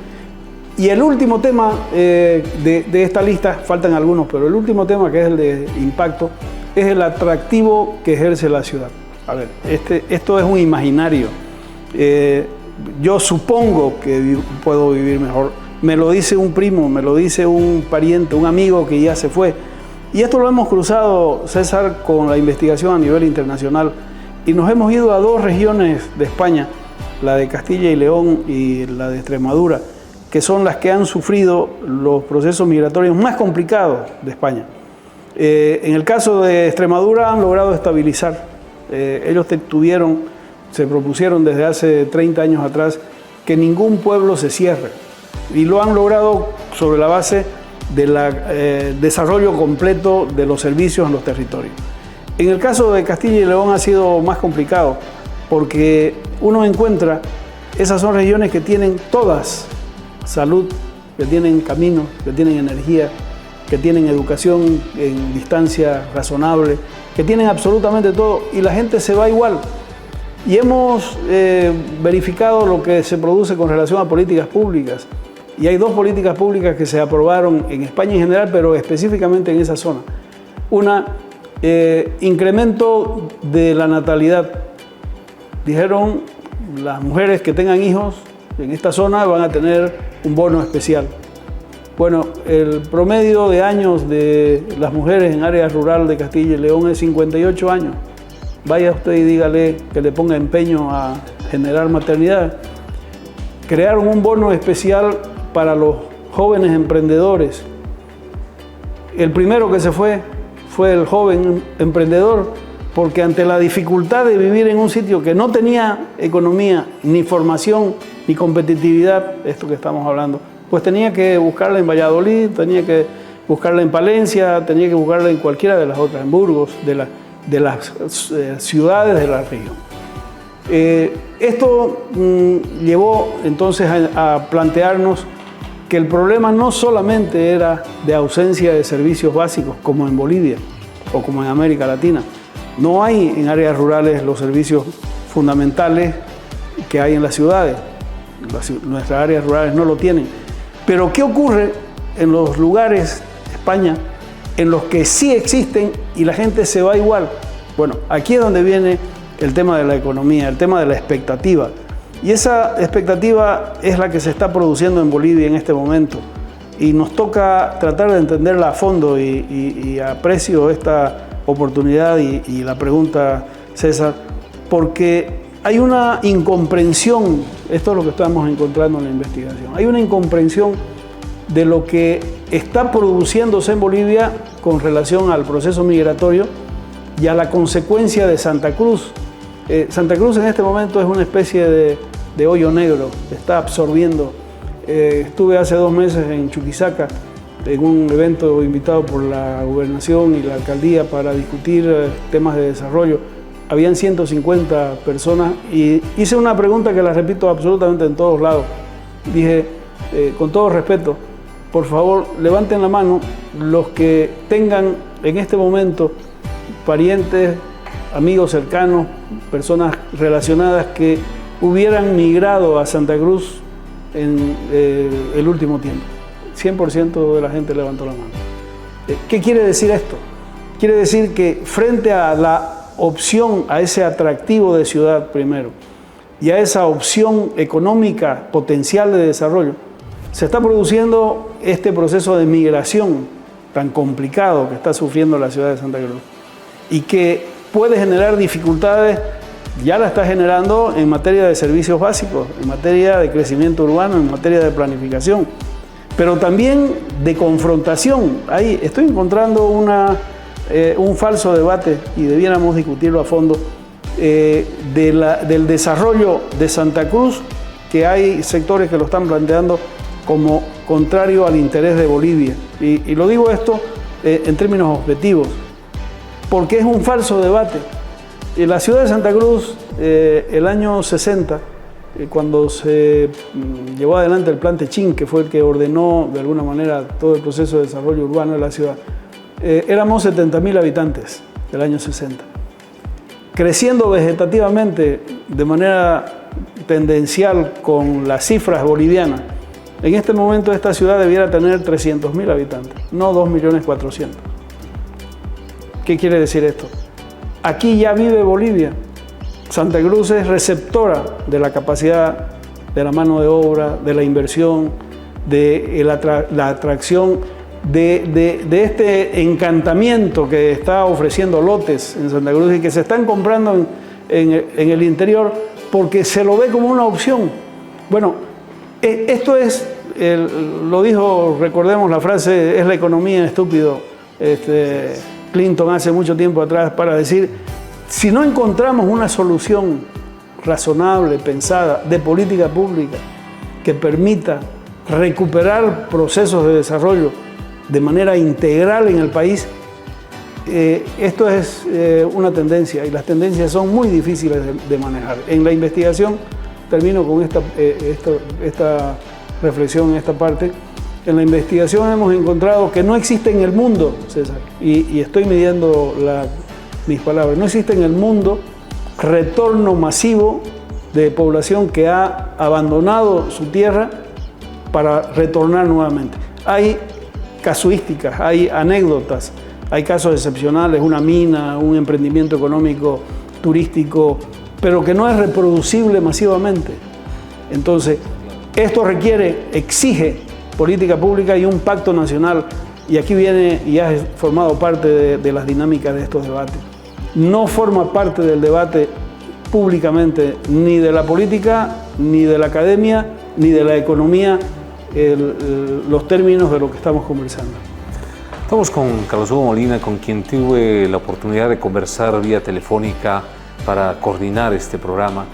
Y el último tema de esta lista, faltan algunos, pero el último tema, que es el de impacto, es el atractivo que ejerce la ciudad. A ver, esto es un imaginario. Yo supongo que puedo vivir mejor. Me lo dice un primo, me lo dice un pariente, un amigo que ya se fue. Y esto lo hemos cruzado, César, con la investigación a nivel internacional. Y nos hemos ido a 2 regiones de España, la de Castilla y León y la de Extremadura, que son las que han sufrido los procesos migratorios más complicados de España. En el caso de Extremadura han logrado estabilizar. Ellos se propusieron desde hace 30 años atrás que ningún pueblo se cierre. Y lo han logrado sobre la base del desarrollo completo de los servicios en los territorios. En el caso de Castilla y León ha sido más complicado porque uno encuentra Esas son regiones que tienen todas salud, que tienen caminos, que tienen energía, que tienen educación en distancia razonable, que tienen absolutamente todo y la gente se va igual. Y hemos verificado lo que se produce con relación a políticas públicas. Y hay dos políticas públicas que se aprobaron en España en general, pero específicamente en esa zona. Una, incremento de la natalidad. Dijeron, las mujeres que tengan hijos en esta zona van a tener un bono especial. Bueno, el promedio de años de las mujeres en áreas rurales de Castilla y León es 58 años. Vaya usted y dígale que le ponga empeño a generar maternidad. Crearon un bono especial para los jóvenes emprendedores. El primero que se fue el joven emprendedor, porque ante la dificultad de vivir en un sitio que no tenía economía, ni formación, ni competitividad, esto que estamos hablando, pues tenía que buscarla en Valladolid, tenía que buscarla en Palencia, tenía que buscarla en cualquiera de las otras, en Burgos, de las ciudades de la región. Esto llevó entonces a plantearnos que el problema no solamente era de ausencia de servicios básicos como en Bolivia o como en América Latina. No hay en áreas rurales los servicios fundamentales que hay en las ciudades. Nuestras áreas rurales no lo tienen. Pero ¿qué ocurre en los lugares de España en los que sí existen y la gente se va igual? Bueno, aquí es donde viene el tema de la economía, el tema de la expectativa. Y esa expectativa es la que se está produciendo en Bolivia en este momento. Y nos toca tratar de entenderla a fondo y aprecio esta oportunidad y la pregunta, César, porque hay una incomprensión, esto es lo que estamos encontrando en la investigación, hay una incomprensión de lo que está produciéndose en Bolivia con relación al proceso migratorio y a la consecuencia de Santa Cruz. Santa Cruz en este momento es una especie de hoyo negro, está absorbiendo. Estuve hace 2 meses en Chuquisaca en un evento invitado por la gobernación y la alcaldía para discutir temas de desarrollo. Habían 150 personas y hice una pregunta que la repito absolutamente en todos lados. Dije, con todo respeto, por favor, levanten la mano los que tengan en este momento parientes, amigos cercanos, personas relacionadas que hubieran migrado a Santa Cruz en el último tiempo. 100% de la gente levantó la mano. ¿Qué quiere decir esto? Quiere decir que frente a la opción, a ese atractivo de ciudad primero, y a esa opción económica potencial de desarrollo, se está produciendo este proceso de migración tan complicado que está sufriendo la ciudad de Santa Cruz y que puede generar dificultades, ya la está generando en materia de servicios básicos, en materia de crecimiento urbano, en materia de planificación, pero también de confrontación. Ahí estoy encontrando un falso debate y debiéramos discutirlo a fondo del desarrollo de Santa Cruz, que hay sectores que lo están planteando como contrario al interés de Bolivia. Y lo digo esto en términos objetivos, porque es un falso debate. En la ciudad de Santa Cruz, el año 60, cuando se llevó adelante el Plan Techín, que fue el que ordenó de alguna manera todo el proceso de desarrollo urbano de la ciudad, éramos 70.000 habitantes del año 60. Creciendo vegetativamente de manera tendencial con las cifras bolivianas, en este momento esta ciudad debiera tener 300.000 habitantes, no 2.400.000. ¿Qué quiere decir esto? Aquí ya vive Bolivia. Santa Cruz es receptora de la capacidad de la mano de obra, de la inversión, de la atracción, de este encantamiento que está ofreciendo lotes en Santa Cruz y que se están comprando en el interior porque se lo ve como una opción. Bueno, esto es, lo dijo, recordemos la frase, es la economía, estúpido, Clinton hace mucho tiempo atrás, para decir, si no encontramos una solución razonable, pensada, de política pública que permita recuperar procesos de desarrollo de manera integral en el país, esto es una tendencia y las tendencias son muy difíciles de manejar. En la investigación termino con esta reflexión en esta parte. En la investigación hemos encontrado que no existe en el mundo, César, y estoy midiendo mis palabras, no existe en el mundo retorno masivo de población que ha abandonado su tierra para retornar nuevamente. Hay casuísticas, hay anécdotas, hay casos excepcionales, una mina, un emprendimiento económico turístico, pero que no es reproducible masivamente. Entonces, esto exige política pública y un pacto nacional, y aquí viene y ha formado parte de las dinámicas de estos debates. No forma parte del debate públicamente ni de la política, ni de la academia, ni de la economía, los términos de lo que estamos conversando. Estamos con Carlos Hugo Molina, con quien tuve la oportunidad de conversar vía telefónica para coordinar este programa,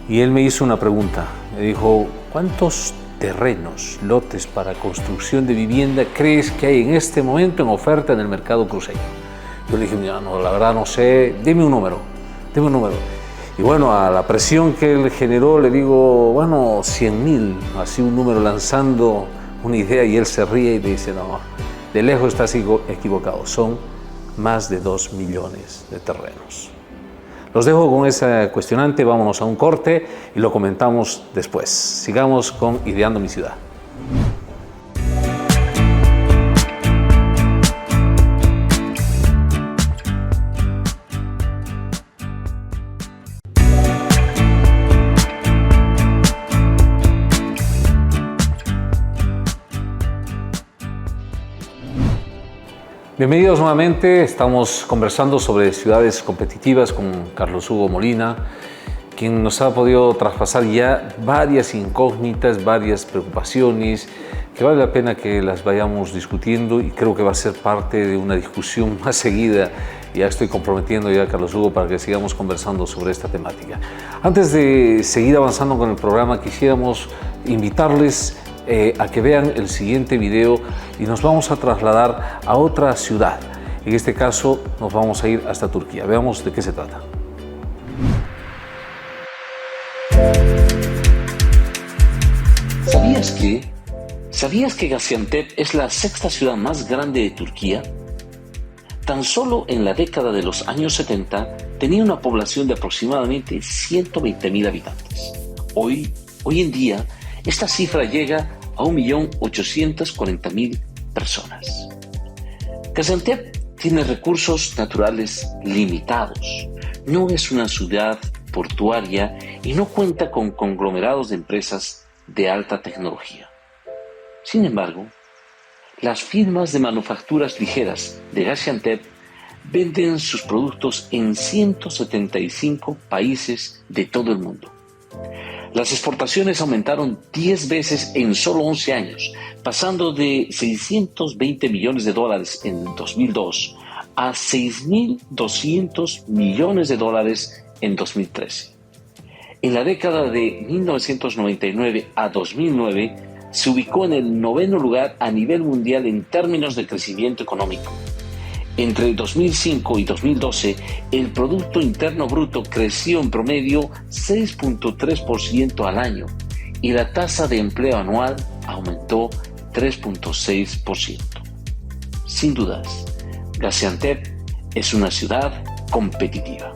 y él me hizo una pregunta. Me dijo: ¿cuántos terrenos, lotes para construcción de vivienda crees que hay en este momento en oferta en el mercado cruceño? Yo le dije: no, la verdad no sé, dime un número. Y bueno, a la presión que él generó, le digo: bueno, 100.000, así un número, lanzando una idea, y él se ríe y le dice: no, de lejos estás equivocado, son más de 2 millones de terrenos. Los dejo con esa cuestionante, vámonos a un corte y lo comentamos después. Sigamos con Ideando mi Ciudad. Bienvenidos nuevamente, estamos conversando sobre ciudades competitivas con Carlos Hugo Molina, quien nos ha podido traspasar ya varias incógnitas, varias preocupaciones, que vale la pena que las vayamos discutiendo, y creo que va a ser parte de una discusión más seguida. Ya estoy comprometiendo ya a Carlos Hugo para que sigamos conversando sobre esta temática. Antes de seguir avanzando con el programa, quisiéramos invitarles a que vean el siguiente video, y nos vamos a trasladar a otra ciudad. En este caso nos vamos a ir hasta Turquía. Veamos de qué se trata. ¿Sabías que Gaziantep es la sexta ciudad más grande de Turquía? Tan solo en la década de los años 70 tenía una población de aproximadamente 120.000 habitantes. Hoy en día, esta cifra llega a 1.840.000 personas. Gaziantep tiene recursos naturales limitados, no es una ciudad portuaria y no cuenta con conglomerados de empresas de alta tecnología. Sin embargo, las firmas de manufacturas ligeras de Gaziantep venden sus productos en 175 países de todo el mundo. Las exportaciones aumentaron 10 veces en solo 11 años, pasando de $620 millones en 2002 a $6.200 millones en 2013. En la década de 1999 a 2009 se ubicó en el 9º lugar a nivel mundial en términos de crecimiento económico. Entre 2005 y 2012, el Producto Interno Bruto creció en promedio 6.3% al año y la tasa de empleo anual aumentó 3.6%. Sin dudas, Gaziantep es una ciudad competitiva.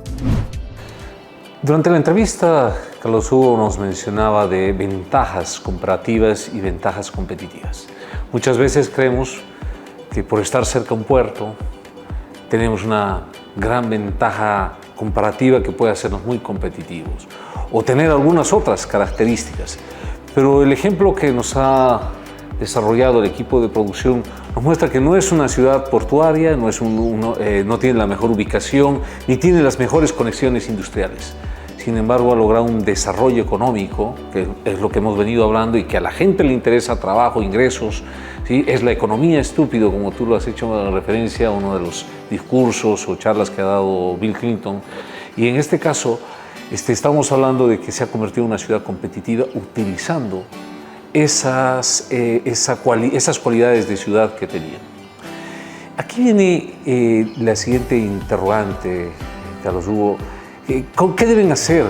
Durante la entrevista, Carlos Hugo nos mencionaba de ventajas comparativas y ventajas competitivas. Muchas veces creemos que por estar cerca de un puerto tenemos una gran ventaja comparativa que puede hacernos muy competitivos, o tener algunas otras características. Pero el ejemplo que nos ha desarrollado el equipo de producción nos muestra que no es una ciudad portuaria, no tiene la mejor ubicación, ni tiene las mejores conexiones industriales. Sin embargo, ha logrado un desarrollo económico, que es lo que hemos venido hablando, y que a la gente le interesa: trabajo, ingresos. ¿Sí? Es la economía estúpido, como tú lo has hecho en referencia a uno de los discursos o charlas que ha dado Bill Clinton. Y en este caso, estamos hablando de que se ha convertido en una ciudad competitiva utilizando esas cualidades de ciudad que tenía. Aquí viene la siguiente interrogante, Carlos Hugo, ¿Qué deben hacer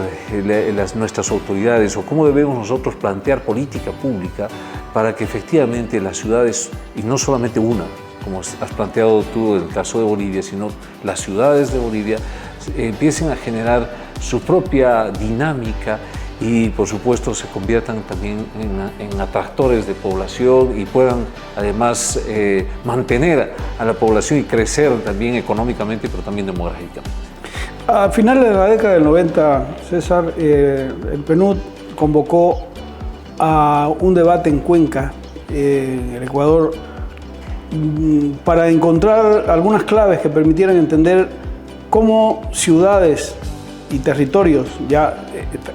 nuestras autoridades o cómo debemos nosotros plantear política pública para que efectivamente las ciudades, y no solamente una, como has planteado tú en el caso de Bolivia, sino las ciudades de Bolivia empiecen a generar su propia dinámica y por supuesto se conviertan también en atractores de población y puedan además mantener a la población y crecer también económicamente, pero también demográficamente? A finales de la década del 90, César, el PNUD convocó a un debate en Cuenca, en el Ecuador, para encontrar algunas claves que permitieran entender cómo ciudades y territorios, ya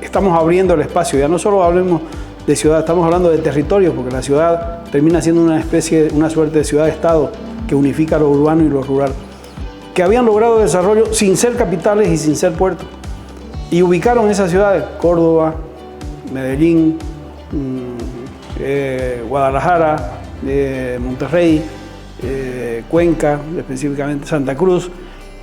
estamos abriendo el espacio, ya no solo hablemos de ciudad, estamos hablando de territorios, porque la ciudad termina siendo una suerte de ciudad-estado que unifica lo urbano y lo rural, que habían logrado desarrollo sin ser capitales y sin ser puertos. Y ubicaron esas ciudades, Córdoba, Medellín, Guadalajara, Monterrey, Cuenca, específicamente Santa Cruz.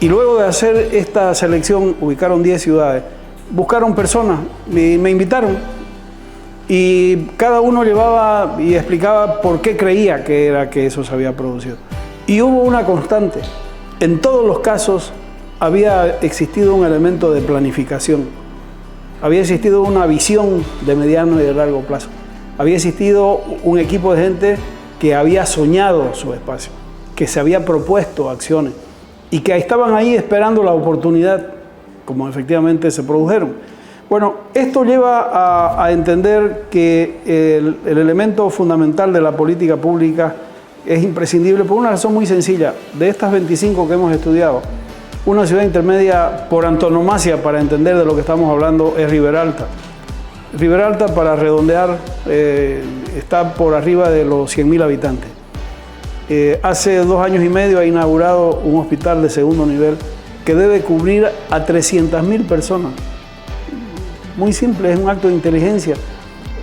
Y luego de hacer esta selección, ubicaron 10 ciudades. Buscaron personas, me invitaron. Y cada uno llevaba y explicaba por qué creía que era que eso se había producido. Y hubo una constante. En todos los casos había existido un elemento de planificación, había existido una visión de mediano y de largo plazo, había existido un equipo de gente que había soñado su espacio, que se había propuesto acciones y que estaban ahí esperando la oportunidad, como efectivamente se produjeron. Bueno, esto lleva a entender que el elemento fundamental de la política pública es imprescindible por una razón muy sencilla. De estas 25 que hemos estudiado, una ciudad intermedia por antonomasia para entender de lo que estamos hablando es Riberalta. Riberalta, para redondear, está por arriba de los 100.000 habitantes. Hace 2 años y medio ha inaugurado un hospital de segundo nivel que debe cubrir a 300.000 personas. Muy simple, es un acto de inteligencia.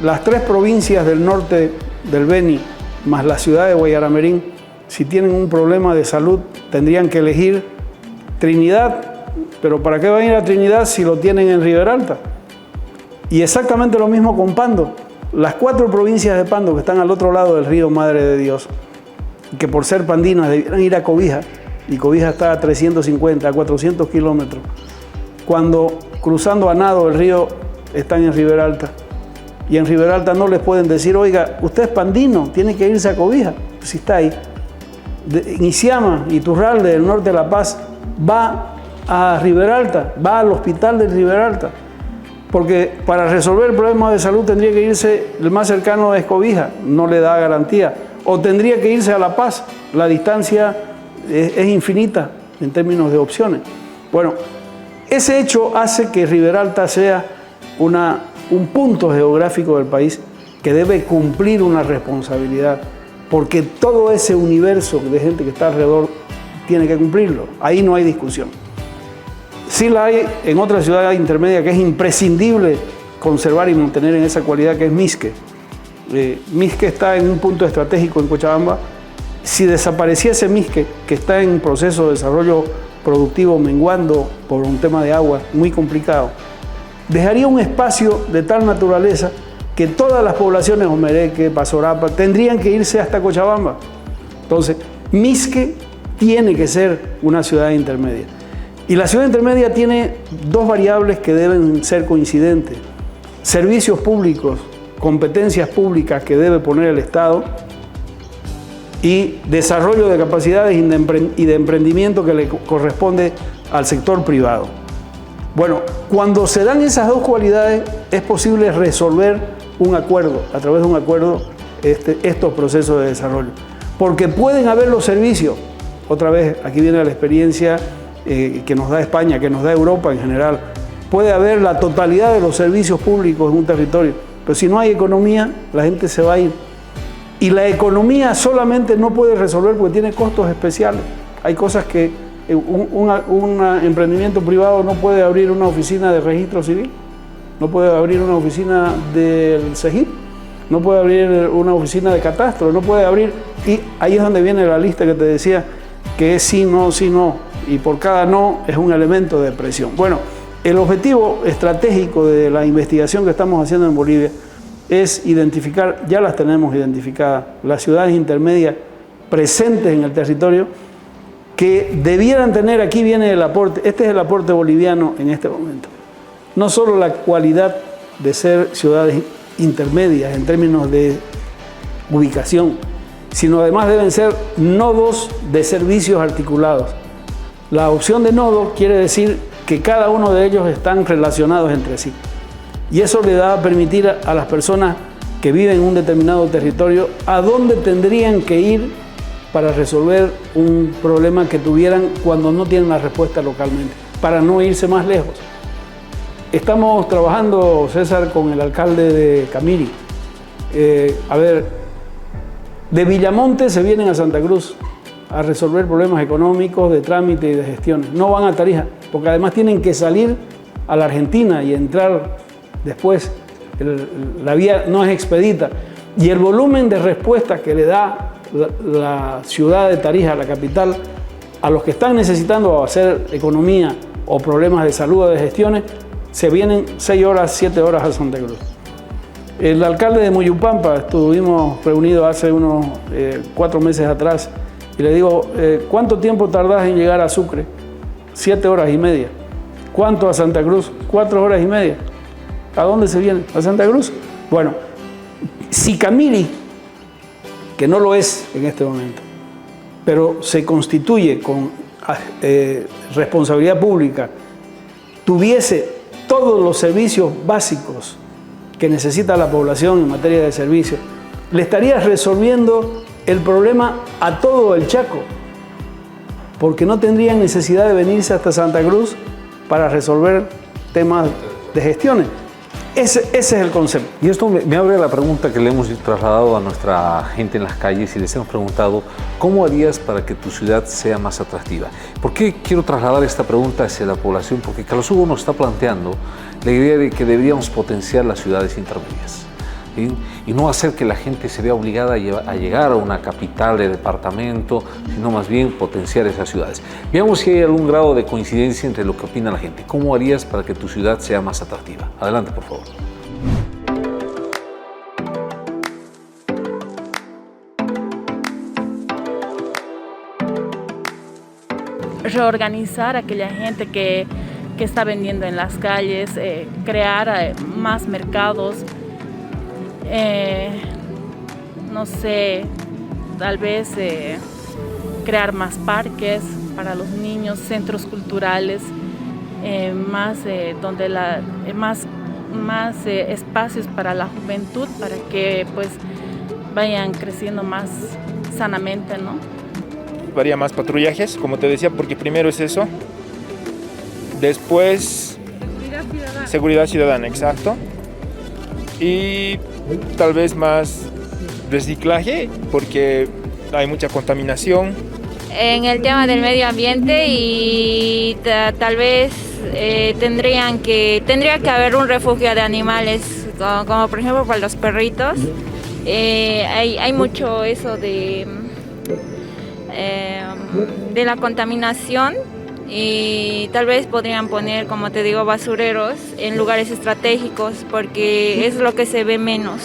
Las 3 provincias del norte del Beni, más la ciudad de Guayaramerín, si tienen un problema de salud, tendrían que elegir Trinidad, pero ¿para qué van a ir a Trinidad si lo tienen en Riberalta? Y exactamente lo mismo con Pando. Las 4 provincias de Pando que están al otro lado del río Madre de Dios, que por ser pandinas debieran ir a Cobija, y Cobija está a 350, a 400 kilómetros, cuando cruzando a nado el río están en Riberalta. Y en Riberalta no les pueden decir, oiga, usted es pandino, tiene que irse a Cobija, si está ahí. Isiama, Iturralde, del norte de La Paz, va a Riberalta, va al hospital de Riberalta, porque para resolver el problema de salud tendría que irse, el más cercano es Cobija, no le da garantía, o tendría que irse a La Paz, la distancia es infinita en términos de opciones. Bueno, ese hecho hace que Riberalta sea un punto geográfico del país que debe cumplir una responsabilidad, porque todo ese universo de gente que está alrededor tiene que cumplirlo. Ahí no hay discusión. Sí la hay en otra ciudad intermedia que es imprescindible conservar y mantener en esa cualidad, que es Misque. Misque está en un punto estratégico en Cochabamba. Si desapareciese Misque, que está en proceso de desarrollo productivo menguando por un tema de agua muy complicado, dejaría un espacio de tal naturaleza que todas las poblaciones, Omereque, Pasorapa, tendrían que irse hasta Cochabamba. Entonces, Misque tiene que ser una ciudad intermedia. Y la ciudad intermedia tiene 2 variables que deben ser coincidentes: servicios públicos, competencias públicas que debe poner el Estado, y desarrollo de capacidades y de emprendimiento que le corresponde al sector privado. Bueno, cuando se dan esas 2 cualidades, es posible resolver un acuerdo, a través de un acuerdo, estos procesos de desarrollo. Porque pueden haber los servicios, otra vez, aquí viene la experiencia que nos da España, que nos da Europa en general, puede haber la totalidad de los servicios públicos en un territorio, pero si no hay economía, la gente se va a ir. Y la economía solamente no puede resolver porque tiene costos especiales. Hay cosas que un emprendimiento privado no puede abrir una oficina de registro civil, no puede abrir una oficina del CEGIP, no puede abrir una oficina de catastro, no puede abrir, y ahí es donde viene la lista que te decía, que es sí, no, y por cada no es un elemento de presión. Bueno, El objetivo estratégico de la investigación que estamos haciendo en Bolivia es identificar, ya las tenemos identificadas, las ciudades intermedias presentes en el territorio que debieran tener, aquí viene el aporte, este es el aporte boliviano en este momento. No solo la cualidad de ser ciudades intermedias en términos de ubicación, sino además deben ser nodos de servicios articulados. La opción de nodo quiere decir que cada uno de ellos están relacionados entre sí. Y eso le da a permitir a las personas que viven en un determinado territorio a dónde tendrían que ir para resolver un problema que tuvieran cuando no tienen la respuesta localmente, para no irse más lejos. Estamos trabajando, César, con el alcalde de Camiri. De Villamonte se vienen a Santa Cruz a resolver problemas económicos, de trámite y de gestiones. No van a Tarija, porque además tienen que salir a la Argentina y entrar después. La vía no es expedita. Y el volumen de respuestas que le da la ciudad de Tarija, la capital, a los que están necesitando hacer economía o problemas de salud o de gestiones, se vienen 6 horas, 7 horas a Santa Cruz. El alcalde de Moyupampa, estuvimos reunidos hace unos 4 meses atrás, y le digo, ¿cuánto tiempo tardás en llegar a Sucre? 7 horas y media. ¿Cuánto a Santa Cruz? 4 horas y media. ¿A dónde se viene? ¿A Santa Cruz? Bueno, si Camiri, que no lo es en este momento, pero se constituye con responsabilidad pública, tuviese todos los servicios básicos que necesita la población en materia de servicios, le estaría resolviendo el problema a todo el Chaco, porque no tendrían necesidad de venirse hasta Santa Cruz para resolver temas de gestiones. Ese es el concepto. Y esto me abre la pregunta que le hemos trasladado a nuestra gente en las calles y les hemos preguntado, ¿cómo harías para que tu ciudad sea más atractiva? ¿Por qué quiero trasladar esta pregunta hacia la población? Porque Carlos Hugo nos está planteando la idea de que deberíamos potenciar las ciudades intermedias, ¿sí? Y no hacer que la gente se vea obligada a llegar a una capital de departamento, sino más bien potenciar esas ciudades. Veamos si hay algún grado de coincidencia entre lo que opina la gente. ¿Cómo harías para que tu ciudad sea más atractiva? Adelante, por favor. Reorganizar a aquella gente que está vendiendo en las calles, crear más mercados, no sé, tal vez crear más parques para los niños, centros culturales, más espacios para la juventud, para que pues vayan creciendo más sanamente, ¿no? Haría más patrullajes, como te decía, porque primero es eso, después seguridad ciudadana, exacto, y tal vez más reciclaje, porque hay mucha contaminación. En el tema del medio ambiente y tal vez tendría que haber un refugio de animales, como por ejemplo para los perritos. Hay mucho eso de la contaminación y tal vez podrían poner, como te digo, basureros en lugares estratégicos porque es lo que se ve menos.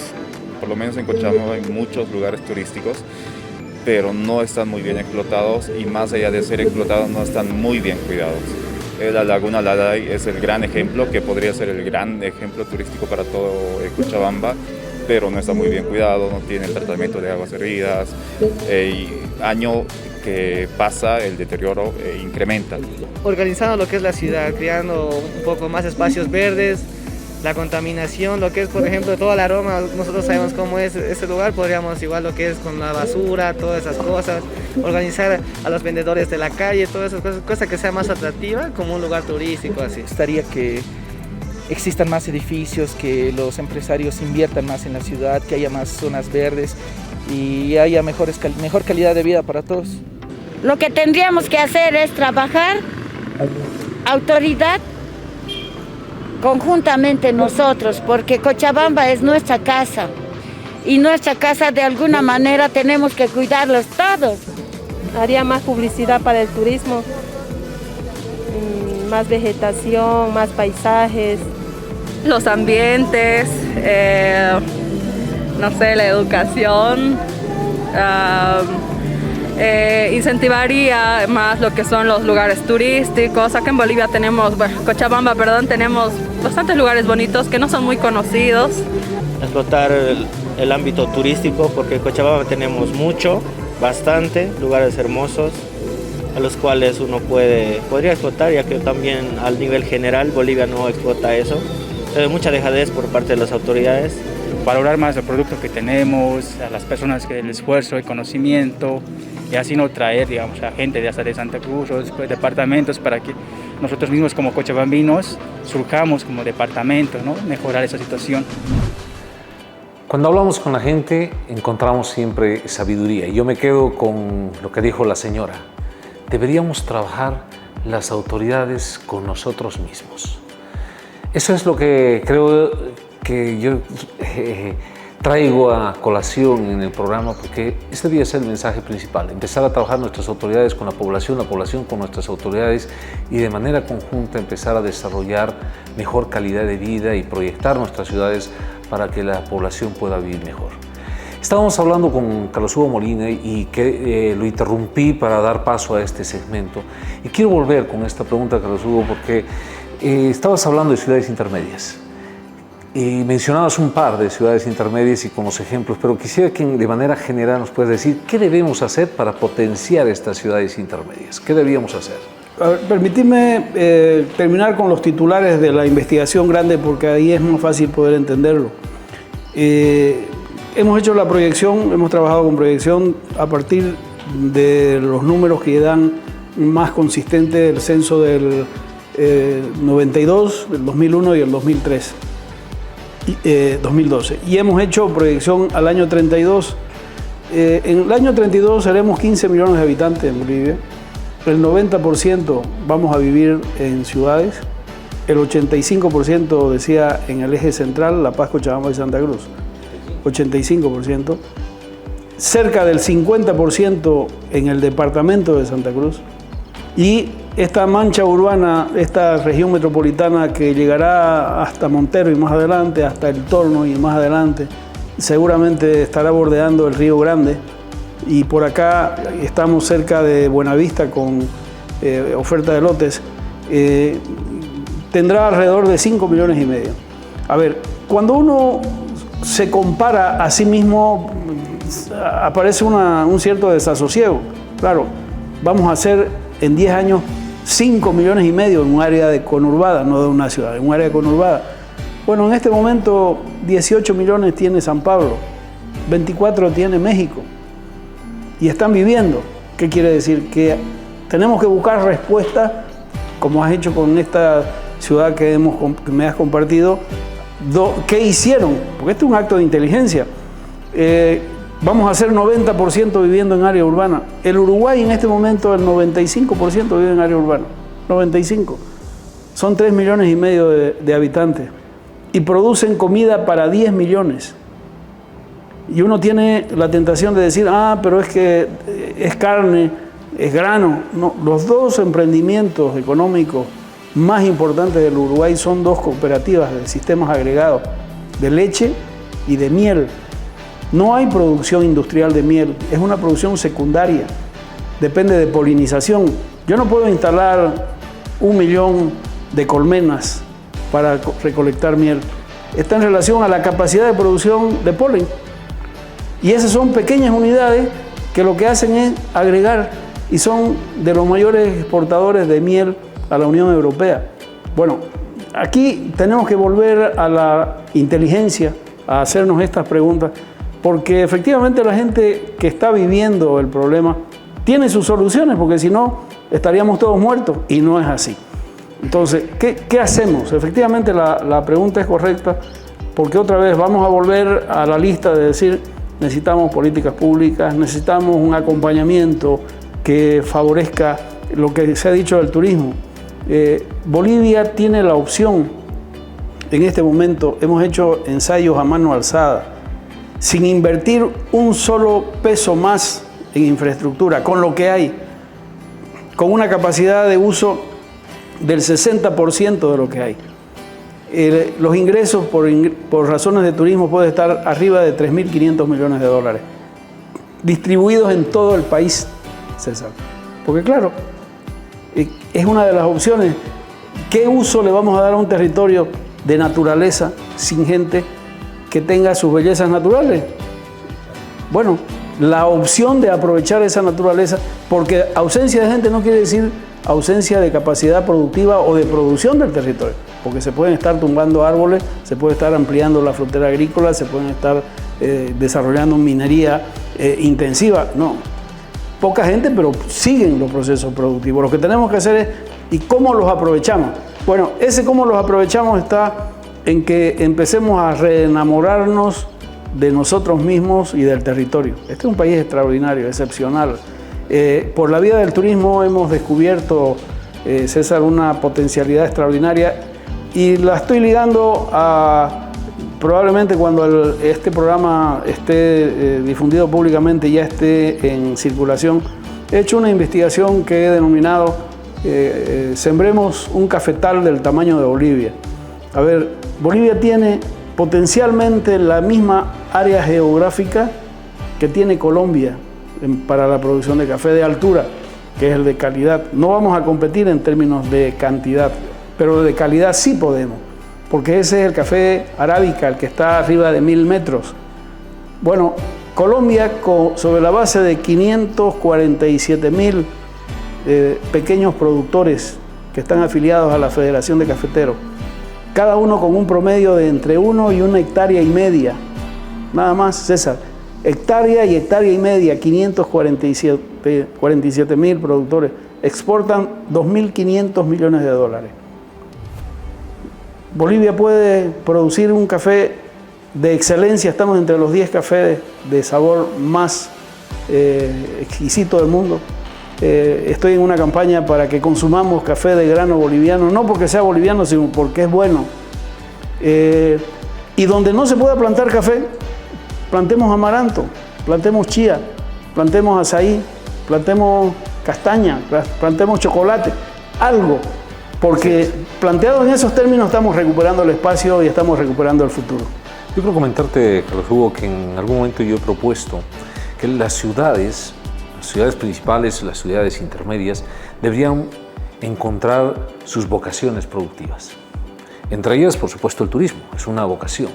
Por lo menos en Cochabamba hay muchos lugares turísticos, pero no están muy bien explotados y más allá de ser explotados no están muy bien cuidados. La Laguna Laday es el gran ejemplo, que podría ser el gran ejemplo turístico para todo Cochabamba, pero no está muy bien cuidado, no tiene el tratamiento de aguas hervidas y año que pasa el deterioro incrementa. Organizando lo que es la ciudad, creando un poco más espacios verdes, la contaminación, lo que es por ejemplo todo el aroma, nosotros sabemos cómo es ese lugar, podríamos igual lo que es con la basura, todas esas cosas, organizar a los vendedores de la calle, todas esas cosas, cosa que sea más atractiva como un lugar turístico así. Me gustaría que existan más edificios, que los empresarios inviertan más en la ciudad, que haya más zonas verdes y haya mejor calidad de vida para todos. Lo que tendríamos que hacer es trabajar, autoridad, conjuntamente nosotros, porque Cochabamba es nuestra casa y nuestra casa de alguna manera tenemos que cuidarlos todos. Haría más publicidad para el turismo, más vegetación, más paisajes. Los ambientes, no sé, la educación. Incentivaría más lo que son los lugares turísticos. Acá en Bolivia tenemos, Cochabamba, tenemos bastantes lugares bonitos que no son muy conocidos. Explotar el ámbito turístico, porque en Cochabamba tenemos bastante lugares hermosos a los cuales uno podría explotar, ya que también al nivel general Bolivia no explota eso. Entonces, mucha dejadez por parte de las autoridades. Valorar más el producto que tenemos, a las personas que el esfuerzo, el conocimiento, y así no traer, digamos, a gente de hasta de Santa Cruz o después departamentos para que nosotros mismos como cochabambinos surjamos como departamento, ¿no? Mejorar esa situación. Cuando hablamos con la gente encontramos siempre sabiduría y yo me quedo con lo que dijo la señora. Deberíamos trabajar las autoridades con nosotros mismos. Eso es lo que creo que yo traigo a colación en el programa, porque este debe ser el mensaje principal: empezar a trabajar nuestras autoridades con la población con nuestras autoridades, y de manera conjunta empezar a desarrollar mejor calidad de vida y proyectar nuestras ciudades para que la población pueda vivir mejor. Estábamos hablando con Carlos Hugo Molina y que lo interrumpí para dar paso a este segmento, y quiero volver con esta pregunta, Carlos Hugo, porque estabas hablando de ciudades intermedias. Y mencionabas un par de ciudades intermedias y con los ejemplos, pero quisiera que de manera general nos puedas decir qué debemos hacer para potenciar estas ciudades intermedias. ¿Qué deberíamos hacer? Permitidme terminar con los titulares de la investigación grande, porque ahí es más fácil poder entenderlo. Hemos hecho la proyección, hemos trabajado con proyección a partir de los números que dan más consistente el censo del 92, del 2001 y el 2003. 2012. Y hemos hecho proyección al año 32. En el año 32 seremos 15 millones de habitantes en Bolivia. El 90% vamos a vivir en ciudades. El 85% decía en el eje central, La Paz, Cochabamba y Santa Cruz. 85%. Cerca del 50% en el departamento de Santa Cruz. Y esta mancha urbana, esta región metropolitana que llegará hasta Montero y más adelante, hasta El Torno y más adelante, seguramente estará bordeando el Río Grande, y por acá estamos cerca de Buenavista con oferta de lotes, tendrá alrededor de 5 millones y medio. A ver, cuando uno se compara a sí mismo, aparece un cierto desasosiego. Claro, vamos a hacer en 10 años 5 millones y medio en un área de conurbada, no de una ciudad, en un área conurbada. Bueno, en este momento 18 millones tiene San Pablo, 24 tiene México, y están viviendo. ¿Qué quiere decir? Que tenemos que buscar respuestas, como has hecho con esta ciudad que me has compartido. ¿Qué hicieron? Porque esto es un acto de inteligencia. Vamos a hacer 90% viviendo en área urbana. El Uruguay en este momento el 95% vive en área urbana. 95. Son 3 millones y medio de habitantes. Y producen comida para 10 millones. Y uno tiene la tentación de decir, pero es que es carne, es grano. No, los dos emprendimientos económicos más importantes del Uruguay son dos cooperativas de sistemas agregados de leche y de miel. No hay producción industrial de miel, es una producción secundaria, depende de polinización. Yo no puedo instalar 1 millón de colmenas para recolectar miel. Está en relación a la capacidad de producción de polen. Y esas son pequeñas unidades que lo que hacen es agregar, y son de los mayores exportadores de miel a la Unión Europea. Bueno, aquí tenemos que volver a la inteligencia, a hacernos estas preguntas, porque efectivamente la gente que está viviendo el problema tiene sus soluciones, porque si no estaríamos todos muertos, y no es así. Entonces, ¿qué hacemos? Efectivamente la pregunta es correcta, porque otra vez vamos a volver a la lista de decir: necesitamos políticas públicas, necesitamos un acompañamiento que favorezca lo que se ha dicho del turismo. Bolivia tiene la opción, en este momento hemos hecho ensayos a mano alzada, sin invertir un solo peso más en infraestructura, con lo que hay, con una capacidad de uso del 60% de lo que hay. Los ingresos por razones de turismo pueden estar arriba de 3.500 millones de dólares, distribuidos en todo el país, César. Porque claro, es una de las opciones. ¿Qué uso le vamos a dar a un territorio de naturaleza sin gente que tenga sus bellezas naturales? Bueno, la opción de aprovechar esa naturaleza, porque ausencia de gente no quiere decir ausencia de capacidad productiva o de producción del territorio, porque se pueden estar tumbando árboles, se puede estar ampliando la frontera agrícola, se pueden estar desarrollando minería intensiva. No, poca gente, pero siguen los procesos productivos. Lo que tenemos que hacer es, ¿y cómo los aprovechamos? Bueno, ese cómo los aprovechamos está en que empecemos a reenamorarnos de nosotros mismos y del territorio. Este es un país extraordinario, excepcional. Por la vía del turismo hemos descubierto, César, una potencialidad extraordinaria y la estoy ligando a, probablemente cuando este programa esté difundido públicamente, ya esté en circulación, he hecho una investigación que he denominado Sembremos un cafetal del tamaño de Bolivia. A ver, Bolivia tiene potencialmente la misma área geográfica que tiene Colombia para la producción de café de altura, que es el de calidad. No vamos a competir en términos de cantidad, pero de calidad sí podemos, porque ese es el café arábica, el que está arriba de 1000 metros. Bueno, Colombia, sobre la base de 547.000 pequeños productores que están afiliados a la Federación de Cafeteros, cada uno con un promedio de entre 1 y 1,5 hectáreas, nada más, César. Hectárea y hectárea y media, 547.000 productores, exportan 2.500 millones de dólares. Bolivia puede producir un café de excelencia, estamos entre los 10 cafés de sabor más exquisito del mundo. Estoy en una campaña para que consumamos café de grano boliviano, no porque sea boliviano, sino porque es bueno. Y donde no se pueda plantar café, plantemos amaranto, plantemos chía, plantemos azaí, plantemos castaña, plantemos chocolate, algo, porque planteado en esos términos estamos recuperando el espacio y estamos recuperando el futuro. Yo quiero comentarte, Carlos Hugo, que en algún momento yo he propuesto que las ciudades principales, las ciudades intermedias, deberían encontrar sus vocaciones productivas. Entre ellas, por supuesto, el turismo, es una vocación.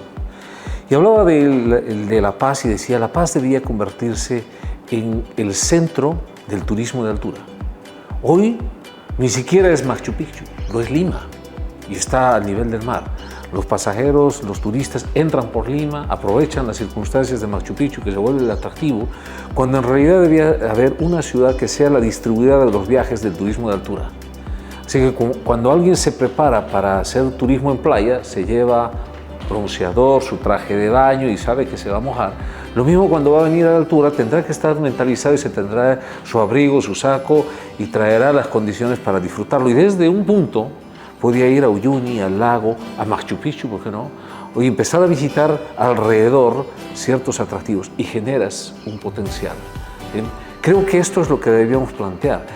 Y hablaba de La Paz y decía, La Paz debería convertirse en el centro del turismo de altura. Hoy ni siquiera es Machu Picchu, lo es Lima y está al nivel del mar. Los pasajeros, los turistas entran por Lima, aprovechan las circunstancias de Machu Picchu, que se vuelve el atractivo, cuando en realidad debería haber una ciudad que sea la distribuidora de los viajes del turismo de altura. Así que cuando alguien se prepara para hacer turismo en playa, se lleva bronceador, su traje de baño y sabe que se va a mojar. Lo mismo cuando va a venir a la altura, tendrá que estar mentalizado y se tendrá su abrigo, su saco y traerá las condiciones para disfrutarlo. Y desde un punto podría ir a Uyuni, al lago, a Machu Picchu, ¿por qué no? Y empezar a visitar alrededor ciertos atractivos y generas un potencial. ¿Bien? Creo que esto es lo que debíamos plantear,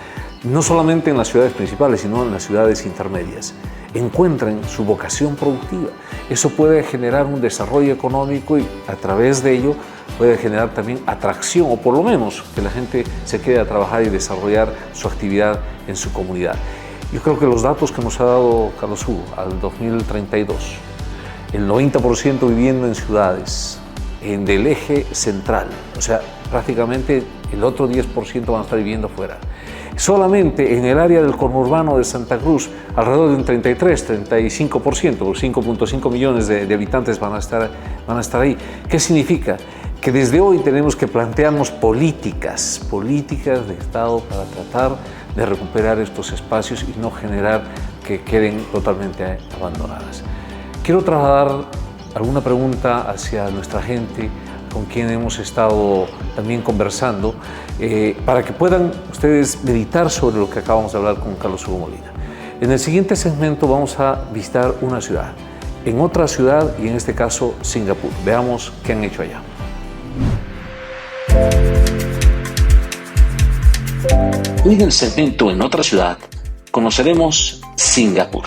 no solamente en las ciudades principales, sino en las ciudades intermedias. Encuentren su vocación productiva. Eso puede generar un desarrollo económico y a través de ello puede generar también atracción, o por lo menos que la gente se quede a trabajar y desarrollar su actividad en su comunidad. Yo creo que los datos que nos ha dado Carlos Hugo al 2032, el 90% viviendo en ciudades, del eje central, o sea, prácticamente el otro 10% van a estar viviendo fuera. Solamente en el área del conurbano de Santa Cruz, alrededor de un 33-35%, o 5.5 millones de habitantes van a estar ahí. ¿Qué significa? Que desde hoy tenemos que plantearnos políticas de Estado para tratar de recuperar estos espacios y no generar que queden totalmente abandonadas. Quiero trasladar alguna pregunta hacia nuestra gente con quien hemos estado también conversando, para que puedan ustedes meditar sobre lo que acabamos de hablar con Carlos Hugo Molina. En el siguiente segmento vamos a visitar una ciudad, en otra ciudad y en este caso Singapur. Veamos qué han hecho allá. Hoy en el segmento En otra ciudad conoceremos Singapur.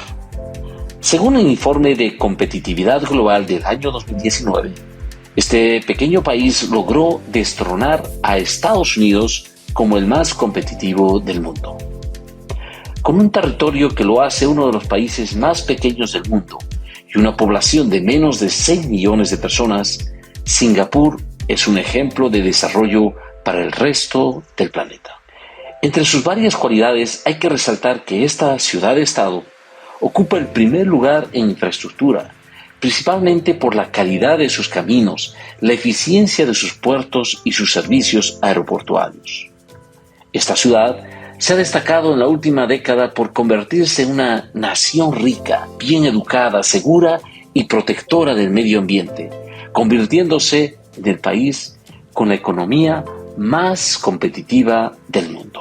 Según el informe de competitividad global del año 2019, este pequeño país logró destronar a Estados Unidos como el más competitivo del mundo. Con un territorio que lo hace uno de los países más pequeños del mundo y una población de menos de 6 millones de personas, Singapur es un ejemplo de desarrollo para el resto del planeta. Entre sus varias cualidades hay que resaltar que esta ciudad-estado ocupa el primer lugar en infraestructura, principalmente por la calidad de sus caminos, la eficiencia de sus puertos y sus servicios aeroportuarios. Esta ciudad se ha destacado en la última década por convertirse en una nación rica, bien educada, segura y protectora del medio ambiente, convirtiéndose en el país con la economía más competitiva del mundo.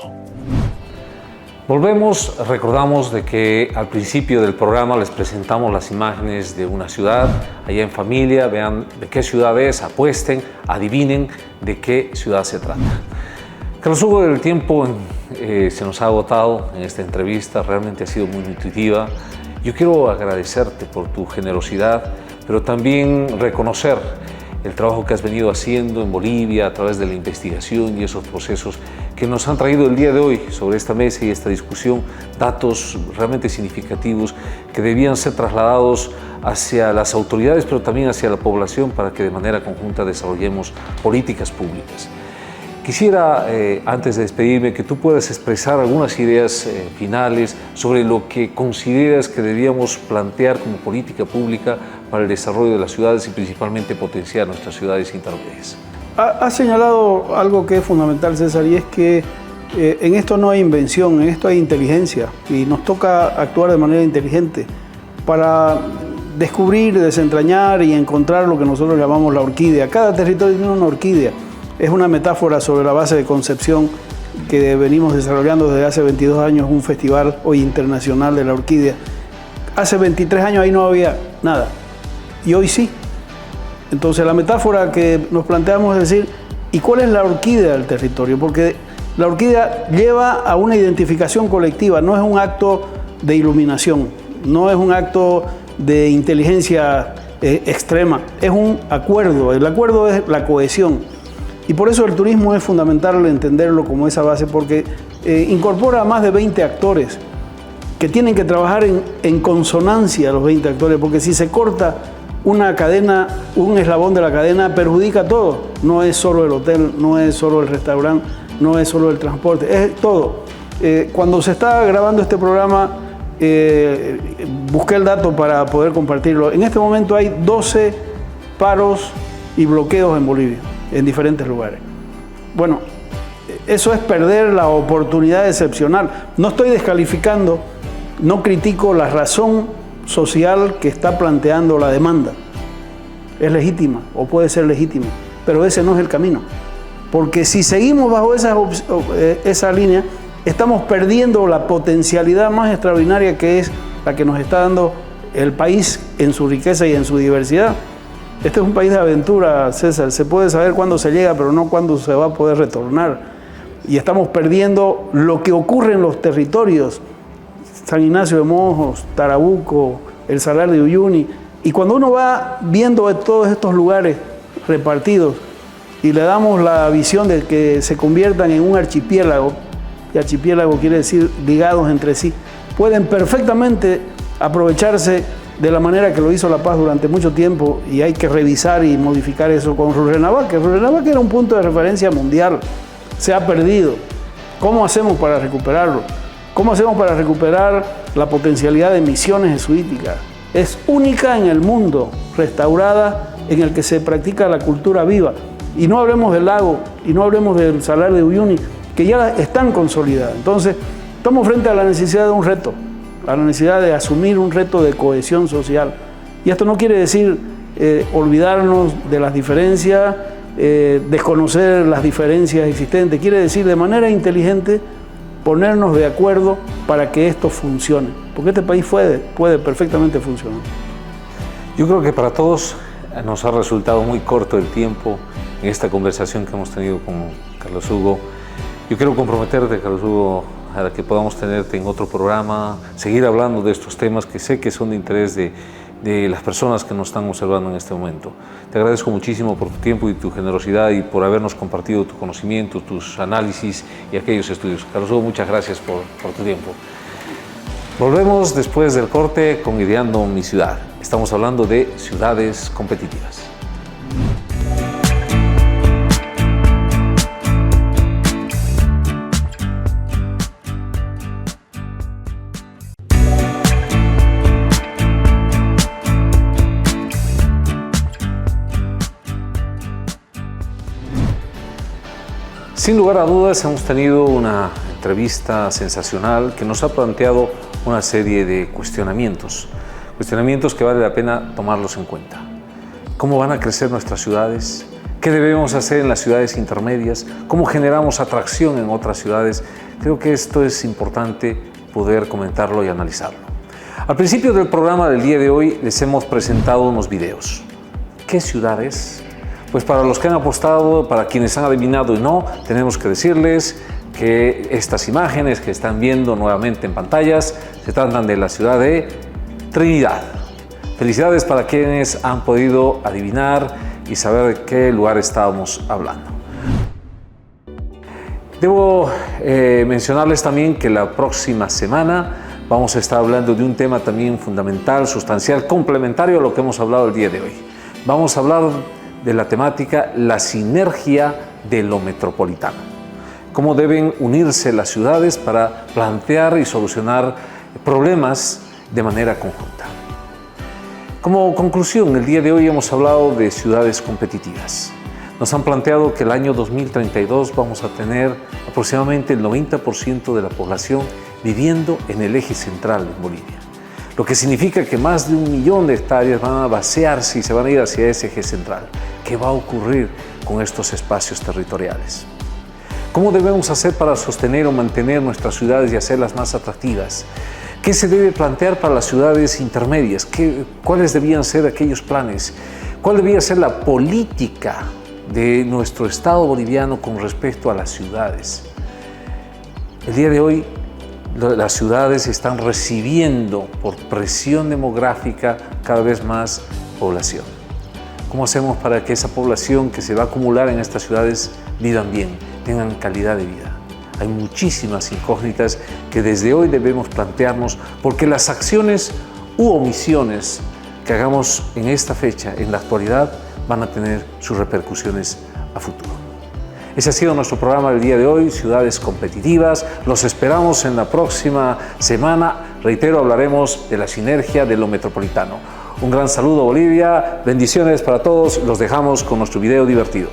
Volvemos, recordamos de que al principio del programa les presentamos las imágenes de una ciudad, allá en familia, vean de qué ciudad es, apuesten, adivinen de qué ciudad se trata. Carlos Hugo, el tiempo se nos ha agotado en esta entrevista, realmente ha sido muy intuitiva. Yo quiero agradecerte por tu generosidad, pero también reconocer el trabajo que has venido haciendo en Bolivia a través de la investigación y esos procesos que nos han traído el día de hoy sobre esta mesa y esta discusión, datos realmente significativos que debían ser trasladados hacia las autoridades, pero también hacia la población para que de manera conjunta desarrollemos políticas públicas. Quisiera, antes de despedirme, que tú puedas expresar algunas ideas finales sobre lo que consideras que debíamos plantear como política pública para el desarrollo de las ciudades y principalmente potenciar nuestras ciudades intermedias. Ha señalado algo que es fundamental, César, y es que en esto no hay invención, en esto hay inteligencia y nos toca actuar de manera inteligente para descubrir, desentrañar y encontrar lo que nosotros llamamos la orquídea. Cada territorio tiene una orquídea. Es una metáfora sobre la base de Concepción que venimos desarrollando desde hace 22 años, un festival hoy internacional de la orquídea. Hace 23 años ahí no había nada y hoy sí. Entonces la metáfora que nos planteamos es decir, ¿y cuál es la orquídea del territorio? Porque la orquídea lleva a una identificación colectiva, no es un acto de iluminación, no es un acto de inteligencia extrema, es un acuerdo, el acuerdo es la cohesión. Y por eso el turismo es fundamental entenderlo como esa base, porque incorpora a más de 20 actores que tienen que trabajar en consonancia los 20 actores, porque si se corta una cadena, un eslabón de la cadena, perjudica todo. No es solo el hotel, no es solo el restaurante, no es solo el transporte, es todo. Cuando se está grabando este programa, busqué el dato para poder compartirlo. En este momento hay 12 paros y bloqueos en Bolivia, en diferentes lugares. Bueno, eso es perder la oportunidad excepcional. No estoy descalificando, no critico la razón social que está planteando la demanda. Es legítima o puede ser legítima, pero ese no es el camino. Porque si seguimos bajo esa línea, estamos perdiendo la potencialidad más extraordinaria que es la que nos está dando el país en su riqueza y en su diversidad. Este es un país de aventura, César. Se puede saber cuándo se llega, pero no cuándo se va a poder retornar. Y estamos perdiendo lo que ocurre en los territorios. San Ignacio de Mojos, Tarabuco, el Salar de Uyuni. Y cuando uno va viendo todos estos lugares repartidos y le damos la visión de que se conviertan en un archipiélago, y archipiélago quiere decir ligados entre sí, pueden perfectamente aprovecharse de la manera que lo hizo La Paz durante mucho tiempo, y hay que revisar y modificar eso con Rurrenabaque. Rurrenabaque era un punto de referencia mundial, se ha perdido. ¿Cómo hacemos para recuperarlo? ¿Cómo hacemos para recuperar la potencialidad de Misiones jesuíticas? Es única en el mundo, restaurada, en el que se practica la cultura viva. Y no hablemos del lago, y no hablemos del Salar de Uyuni, que ya están consolidadas. Entonces, estamos frente a la necesidad de un reto, a la necesidad de asumir un reto de cohesión social. Y esto no quiere decir olvidarnos de las diferencias, desconocer las diferencias existentes. Quiere decir de manera inteligente ponernos de acuerdo para que esto funcione. Porque este país puede perfectamente funcionar. Yo creo que para todos nos ha resultado muy corto el tiempo en esta conversación que hemos tenido con Carlos Hugo. Yo quiero comprometerte, Carlos Hugo para que podamos tenerte en otro programa, seguir hablando de estos temas que sé que son de interés de las personas que nos están observando en este momento. Te agradezco muchísimo por tu tiempo y tu generosidad y por habernos compartido tu conocimiento, tus análisis y aquellos estudios. Carlos Hugo, muchas gracias por tu tiempo. Volvemos después del corte con Ideando mi Ciudad. Estamos hablando de ciudades competitivas. Sin lugar a dudas, hemos tenido una entrevista sensacional que nos ha planteado una serie de cuestionamientos que vale la pena tomarlos en cuenta. ¿Cómo van a crecer nuestras ciudades? ¿Qué debemos hacer en las ciudades intermedias? ¿Cómo generamos atracción en otras ciudades? Creo que esto es importante poder comentarlo y analizarlo. Al principio del programa del día de hoy les hemos presentado unos videos. ¿Qué ciudades? Pues para los que han apostado, para quienes han adivinado y no, tenemos que decirles que estas imágenes que están viendo nuevamente en pantallas se tratan de la ciudad de Trinidad. Felicidades para quienes han podido adivinar y saber de qué lugar estábamos hablando. Debo mencionarles también que la próxima semana vamos a estar hablando de un tema también fundamental, sustancial, complementario a lo que hemos hablado el día de hoy. Vamos a hablar de la temática la sinergia de lo metropolitano. Cómo deben unirse las ciudades para plantear y solucionar problemas de manera conjunta. Como conclusión, el día de hoy hemos hablado de ciudades competitivas. Nos han planteado que el año 2032 vamos a tener aproximadamente el 90% de la población viviendo en el eje central en Bolivia. Lo que significa que más de 1 millón de hectáreas van a vaciarse y se van a ir hacia ese eje central. ¿Qué va a ocurrir con estos espacios territoriales? ¿Cómo debemos hacer para sostener o mantener nuestras ciudades y hacerlas más atractivas? ¿Qué se debe plantear para las ciudades intermedias? ¿Cuáles debían ser aquellos planes? ¿Cuál debía ser la política de nuestro Estado boliviano con respecto a las ciudades? El día de hoy, las ciudades están recibiendo por presión demográfica cada vez más población. ¿Cómo hacemos para que esa población que se va a acumular en estas ciudades vivan bien, tengan calidad de vida? Hay muchísimas incógnitas que desde hoy debemos plantearnos porque las acciones u omisiones que hagamos en esta fecha, en la actualidad, van a tener sus repercusiones a futuro. Ese ha sido nuestro programa del día de hoy, Ciudades Competitivas. Los esperamos en la próxima semana. Reitero, hablaremos de la sinergia de lo metropolitano. Un gran saludo, Bolivia. Bendiciones para todos. Los dejamos con nuestro video divertido.